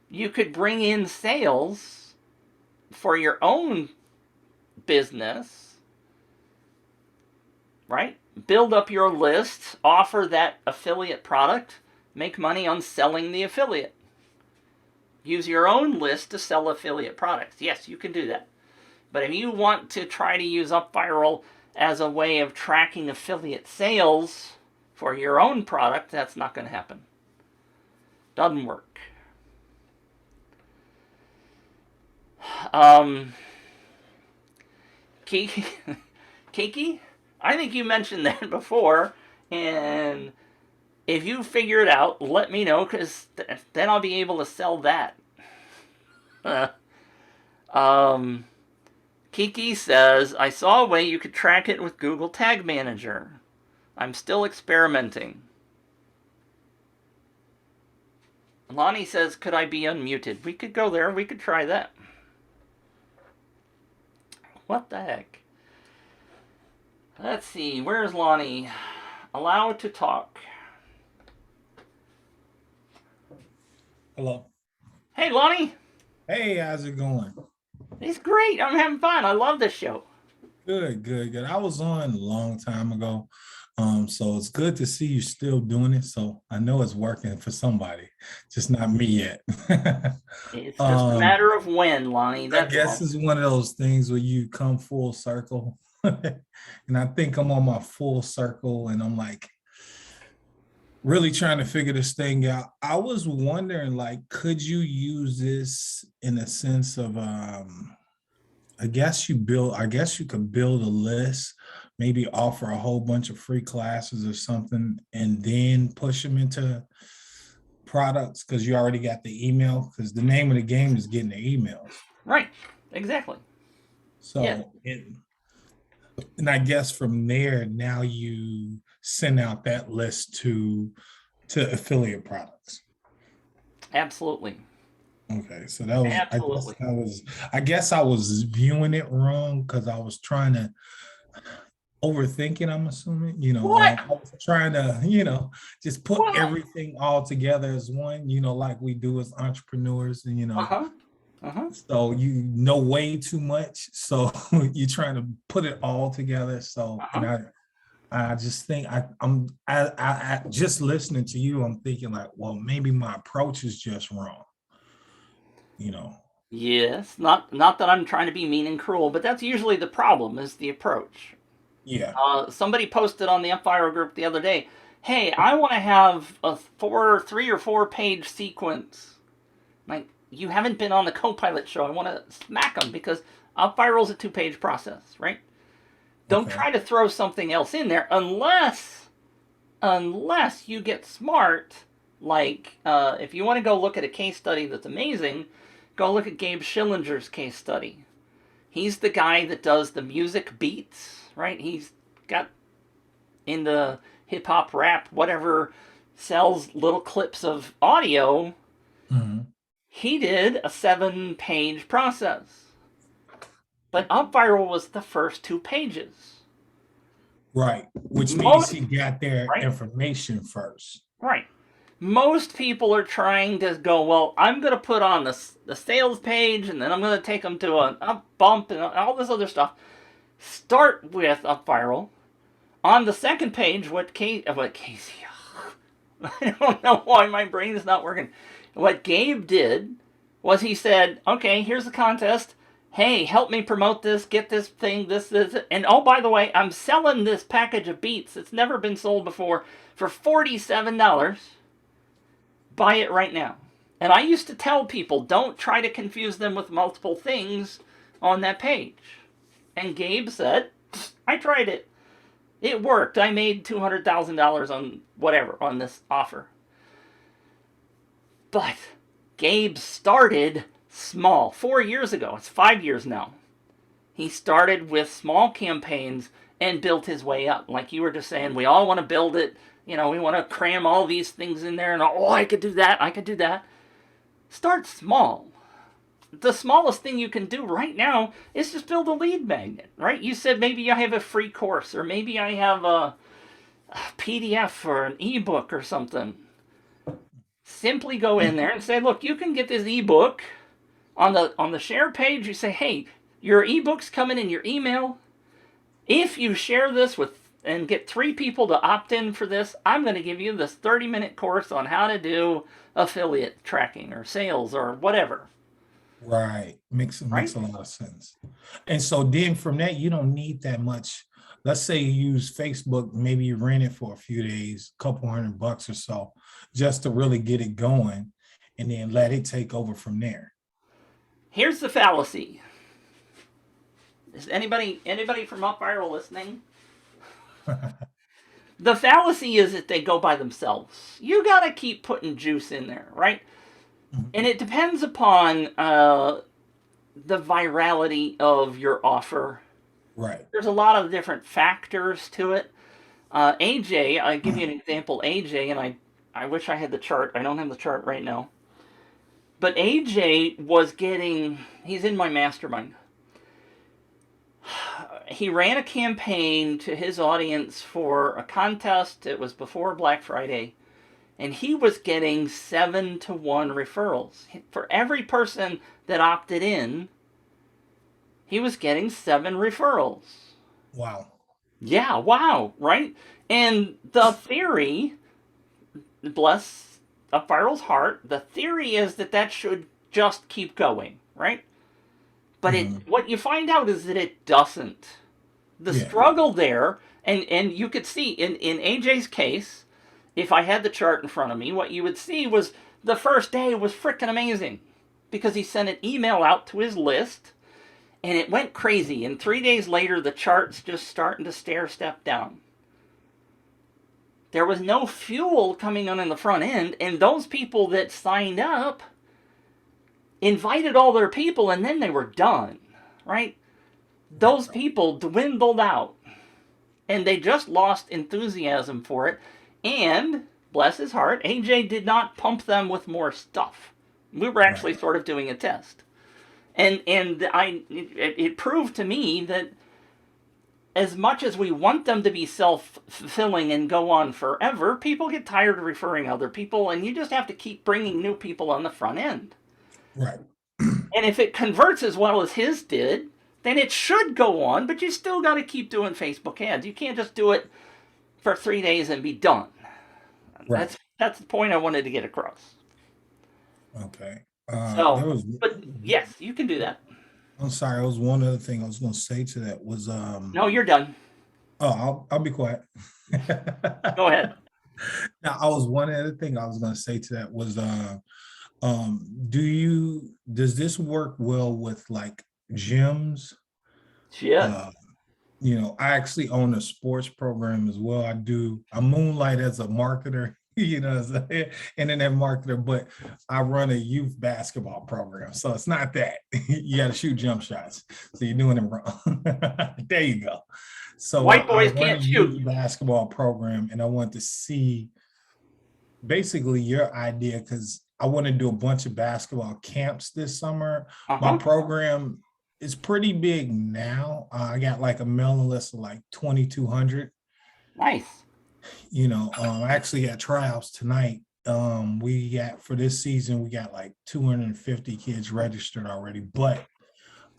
You could bring in sales for your own business, right? Build up your list, offer that affiliate product, make money on selling the affiliate. Use your own list to sell affiliate products. Yes, you can do that. But if you want to try to use UpViral as a way of tracking affiliate sales for your own product, that's not going to happen. Doesn't work. Um, Kiki, Kiki, I think you mentioned that before, and if you figure it out, let me know, because then I'll be able to sell that. um, Kiki says, I saw a way you could track it with Google Tag Manager. I'm still experimenting. Lonnie says, could I be unmuted? We could go there. We could try that. What the heck? Let's see. Where's Lonnie? Allow to talk. Hello. Hey, Lonnie. Hey, how's it going? It's great. I'm having fun. I love this show. Good, good, good. I was on a long time ago. So it's good to see you still doing it. So I know it's working for somebody, just not me yet. It's just a um, matter of when, Lonnie. I That's guess all. it's one of those things where you come full circle. And I think I'm on my full circle and I'm like really trying to figure this thing out. I was wondering, like, could you use this in a sense of I guess you could build a list, maybe offer a whole bunch of free classes or something, and then push them into products because you already got the email. Because the name of the game is getting the emails. Right. Exactly. Yes. So and I guess from there, now you send out that list to affiliate products. Absolutely. Okay, so that was Absolutely. I guess I was viewing it wrong because I was trying to overthinking, I'm assuming, What? I was trying to, just put What? everything all together as one, like we do as entrepreneurs, and Uh huh. Uh huh. so you know way too much. So you're trying to put it all together. Uh So, and huh. I just think I just listening to you, I'm thinking like, well, maybe my approach is just wrong, you know. Yes. Not that I'm trying to be mean and cruel, but that's usually the problem is the approach. Yeah. Somebody posted on the UpViral group the other day, "Hey, I want to have a 3 or 4 page sequence." Like, you haven't been on the Copilot show. I want to smack them because UpViral's a 2 page process, right? Don't Okay. try to throw something else in there unless you get smart. Like, if you want to go look at a case study that's amazing, go look at Gabe Schillinger's case study. He's the guy that does the music beats, right? He's got in the hip hop, rap, whatever, sells little clips of audio. Mhm. He did a 7 page process, but UpViral was the first 2 pages. Right. Which means Most, he got their right, information first. right. Most people are trying to go, well, I'm going to put on the sales page and then I'm going to take them to an up bump and all this other stuff. Start with UpViral. On the second page, what Casey, I don't know why my brain is not working. What Gabe did was he said, okay, here's the contest. Hey, help me promote this, get this thing, this. And oh, by the way, I'm selling this package of beats. It's never been sold before for $47. Buy it right now. And I used to tell people, don't try to confuse them with multiple things on that page. And Gabe said, I tried it. It worked. I made $200,000 on whatever on this offer. But Gabe started small 4 years ago. It's 5 years now. He started with small campaigns and built his way up. Like you were just saying, we all want to build it. We want to cram all these things in there and, oh, I could do that. I could do that. Start small. The smallest thing you can do right now is just build a lead magnet, right? You said maybe I have a free course or maybe I have a PDF or an ebook or something. Simply go in there and say, look, you can get this ebook on the share page. You say, hey, your ebook's coming in your email. If you share this with and get 3 people to opt in for this, I'm going to give you this 30-minute course on how to do affiliate tracking or sales or whatever. Right. Makes Right? a lot of sense. And so then from that, you don't need that much. Let's say you use Facebook, maybe you rent it for a few days, a couple $100 or so, just to really get it going, and then let it take over from there. Here's the fallacy. Is anybody from UpViral listening? The fallacy is that they go by themselves. You got to keep putting juice in there, right? And it depends upon the virality of your offer. Right. There's a lot of different factors to it. AJ, I'll give you an example. AJ, and I wish I had the chart. I don't have the chart right now. But AJ was getting, he's in my mastermind. He ran a campaign to his audience for a contest. It was before Black Friday. And he was getting 7-to-1 referrals. For every person that opted in, he was getting 7 referrals. Wow. Yeah, wow, right? And the theory, bless UpViral's heart, the theory is that that should just keep going, right? But what you find out is that it doesn't. The struggle there, and you could see in AJ's case, if I had the chart in front of me, what you would see was the first day was freaking amazing because he sent an email out to his list and it went crazy. And 3 days later, the chart's just starting to stair step down. There was no fuel coming on in the front end, and those people that signed up invited all their people and then they were done, right? Those people dwindled out and they just lost enthusiasm for it. And bless his heart, AJ did not pump them with more stuff. We were actually sort of doing a test. And it proved to me that as much as we want them to be self-fulfilling and go on forever, people get tired of referring other people, and you just have to keep bringing new people on the front end. Right. And if it converts as well as his did, then it should go on, but you still got to keep doing Facebook ads. You can't just do it for 3 days and be done. Right. That's the point I wanted to get across. Okay. So, but yes, you can do that. I'm sorry. It was one other thing I was going to say to that was No, you're done. Oh, I'll be quiet. Go ahead. Now, I was one other thing I was going to say to that was does this work well with like gyms? Yeah. I actually own a sports program as well. I moonlight as a marketer, as an internet marketer, but I run a youth basketball program. So it's not that. You got to shoot jump shots. So you're doing it wrong. There you go. So white boys can't shoot. Youth basketball program, and I want to see basically your idea because I want to do a bunch of basketball camps this summer. My program is pretty big now. I got like a mailing list of like 2,200. Nice. I actually got tryouts tonight. We got for this season, we got like 250 kids registered already, but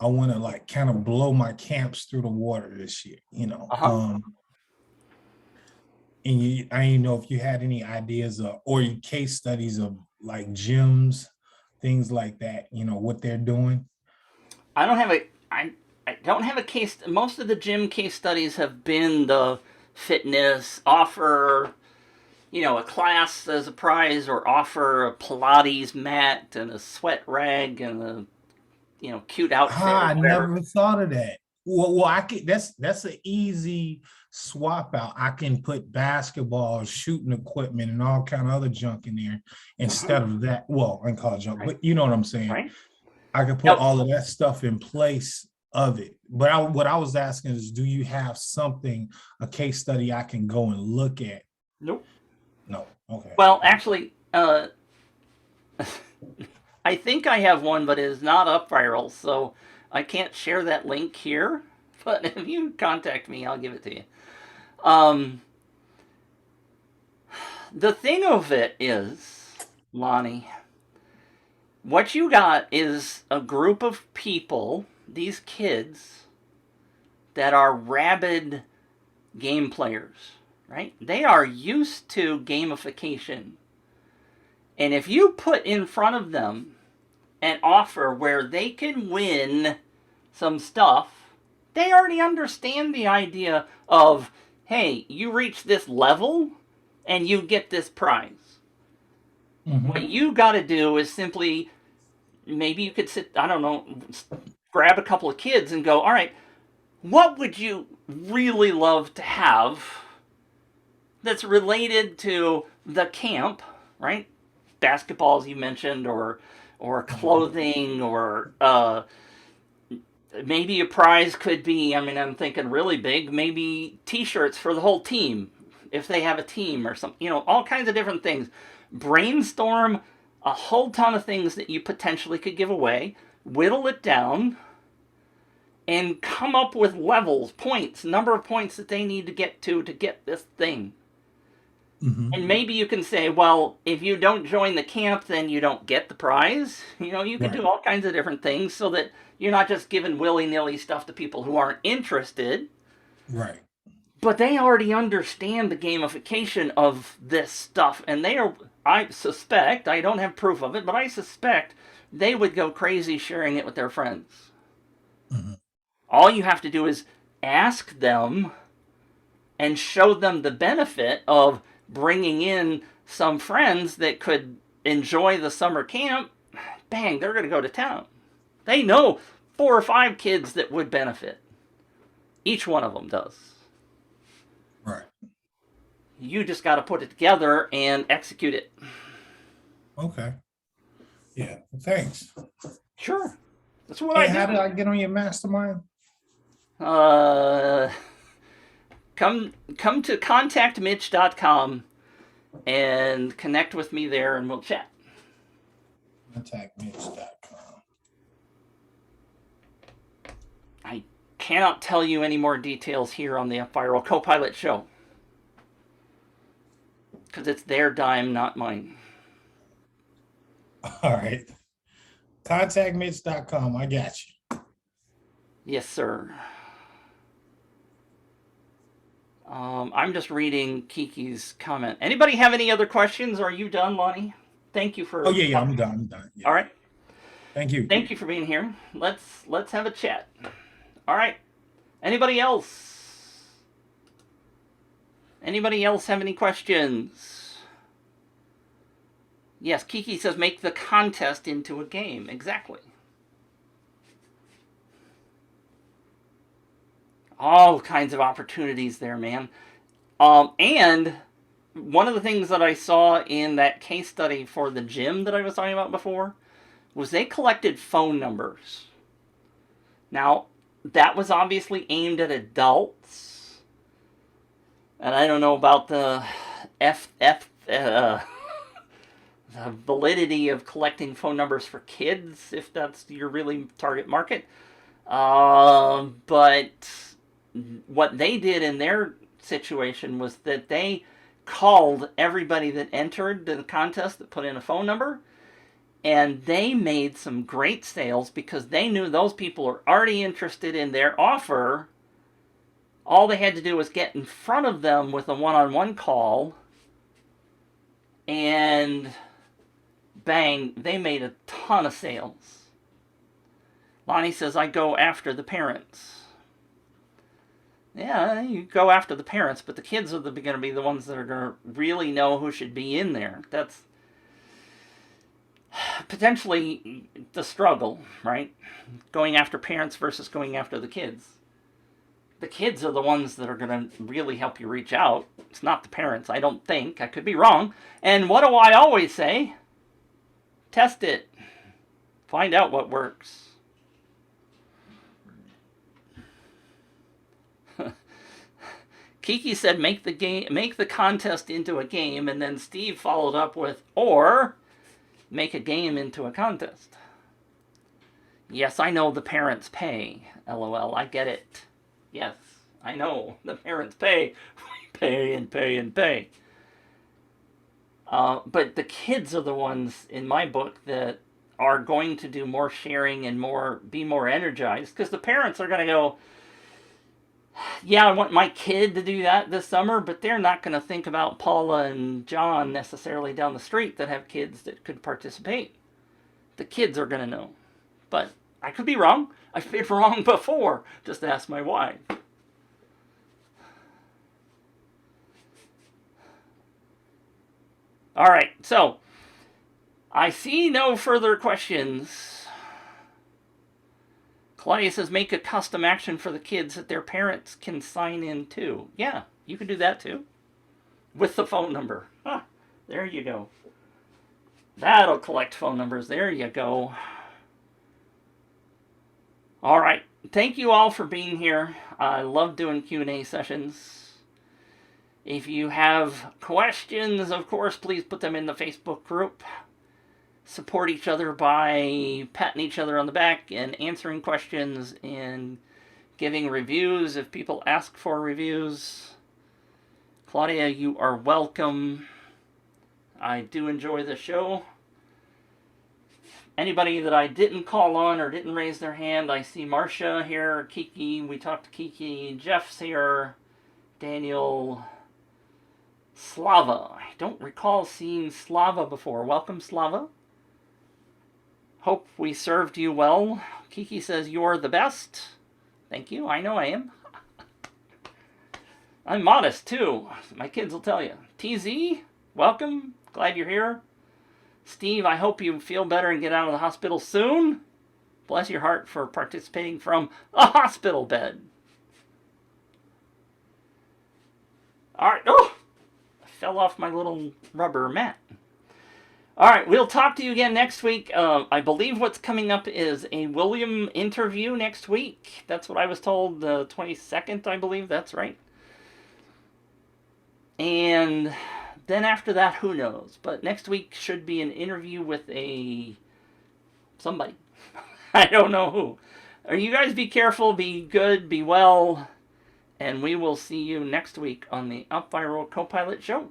I want to like kind of blow my camps through the water this year, and I didn't know if you had any ideas or case studies of like gyms, things like that, what they're doing. I don't have a case. Most of the gym case studies have been the fitness offer, a class as a prize, or offer a Pilates mat and a sweat rag and a cute outfit. I never thought of that. Well, I can. That's an easy swap out. I can put basketball, shooting equipment, and all kind of other junk in there instead of that. Well, I can call it junk, but you know what I'm saying. Right. I can put all of that stuff in place of it. But what I was asking is, do you have something, a case study I can go and look at? Nope. No. Okay. Well, actually, I think I have one, but it is not UpViral, so I can't share that link here. But if you contact me, I'll give it to you. The thing of it is, Lonnie, what you got is a group of people, these kids, that are rabid game players, right? They are used to gamification. And if you put in front of them an offer where they can win some stuff, they already understand the idea of, hey, you reach this level and you get this prize. What Mm-hmm. you got to do is simply, maybe you could sit, I don't know, grab a couple of kids and go, all right, what would you really love to have that's related to the camp, right? Basketballs you mentioned, or clothing, or maybe a prize could be. I mean, I'm thinking really big. Maybe T-shirts for the whole team if they have a team or something. All kinds of different things. Brainstorm a whole ton of things that you potentially could give away. Whittle it down and come up with levels, points, number of points that they need to get this thing. Mm-hmm. And maybe you can say, well, if you don't join the camp, then you don't get the prize. You could do Right. all kinds of different things so that you're not just giving willy-nilly stuff to people who aren't interested, Right. but they already understand the gamification of this stuff. And I suspect, I don't have proof of it, but I suspect they would go crazy sharing it with their friends. Mm-hmm. All you have to do is ask them and show them the benefit of bringing in some friends that could enjoy the summer camp. Bang, they're going to go to town. They know 4 or 5 kids that would benefit. Each one of them does. Right. You just got to put it together and execute it. Okay. Yeah. Thanks. Sure. That's what Hey, I how did do. I get on your mastermind? Uh, come to contactmitch.com and connect with me there and we'll chat. Contactmitch.com. I cannot tell you any more details here on the UpViral Copilot show because it's their dime, not mine. All right. Contactmitch.com. I got you. Yes, sir. I'm just reading Kiki's comment. Anybody have any other questions? Are you done, Lonnie? Thank you Oh for. yeah, yeah. I'm done. I'm done. Yeah. All right. Thank you. Thank you for being here. Let's have a chat. All right. Anybody else? Anybody else have any questions? Yes, Kiki says make the contest into a game. Exactly. All kinds of opportunities there, man. And one of the things that I saw in that case study for the gym that I was talking about before was they collected phone numbers. Now, that was obviously aimed at adults, and I don't know about the the validity of collecting phone numbers for kids, if that's your really target market. But what they did in their situation was that they called everybody that entered the contest that put in a phone number, and they made some great sales because they knew those people are already interested in their offer. All they had to do was get in front of them with a one-on-one call, and bang, they made a ton of sales. Lonnie says, I go after the parents. Yeah, you go after the parents, but the kids are going to be the ones that are going to really know who should be in there. That's potentially the struggle, right? Going after parents versus going after the kids. The kids are the ones that are going to really help you reach out. It's not the parents, I don't think. I could be wrong. And what do I always say? Test it. Find out what works. Kiki said make the contest into a game, and then Steve followed up with, or make a game into a contest. Yes, I know the parents pay. LOL, I get it. Yes, I know the parents pay. Pay and pay and pay. But the kids are the ones in my book that are going to do more sharing and be more energized, because the parents are going to go, yeah, I want my kid to do that this summer, but they're not going to think about Paula and John necessarily down the street that have kids that could participate. The kids are going to know. But I could be wrong. I've been wrong before. Just ask my wife. All right, so I see no further questions. Claudia says, make a custom action for the kids that their parents can sign in to. Yeah, you can do that too. With the phone number. Huh, there you go. That'll collect phone numbers. There you go. All right. Thank you all for being here. I love doing Q&A sessions. If you have questions, of course, please put them in the Facebook group. Support each other by patting each other on the back and answering questions and giving reviews if people ask for reviews. Claudia, you are welcome. I do enjoy the show. Anybody that I didn't call on or didn't raise their hand, I see Marcia here, Kiki, we talked to Kiki, Jeff's here, Daniel, Slava. I don't recall seeing Slava before. Welcome, Slava. Hope we served you well. Kiki says you're the best. Thank you. I know I am. I'm modest, too. My kids will tell you. TZ, welcome. Glad you're here. Steve, I hope you feel better and get out of the hospital soon. Bless your heart for participating from a hospital bed. All right. Oh, I fell off my little rubber mat. All right, we'll talk to you again next week. I believe what's coming up is a William interview next week. That's what I was told, the 22nd, I believe. That's right. And then after that, who knows? But next week should be an interview with somebody. I don't know who. You guys be careful, be good, be well, and we will see you next week on the UpViral Copilot Show.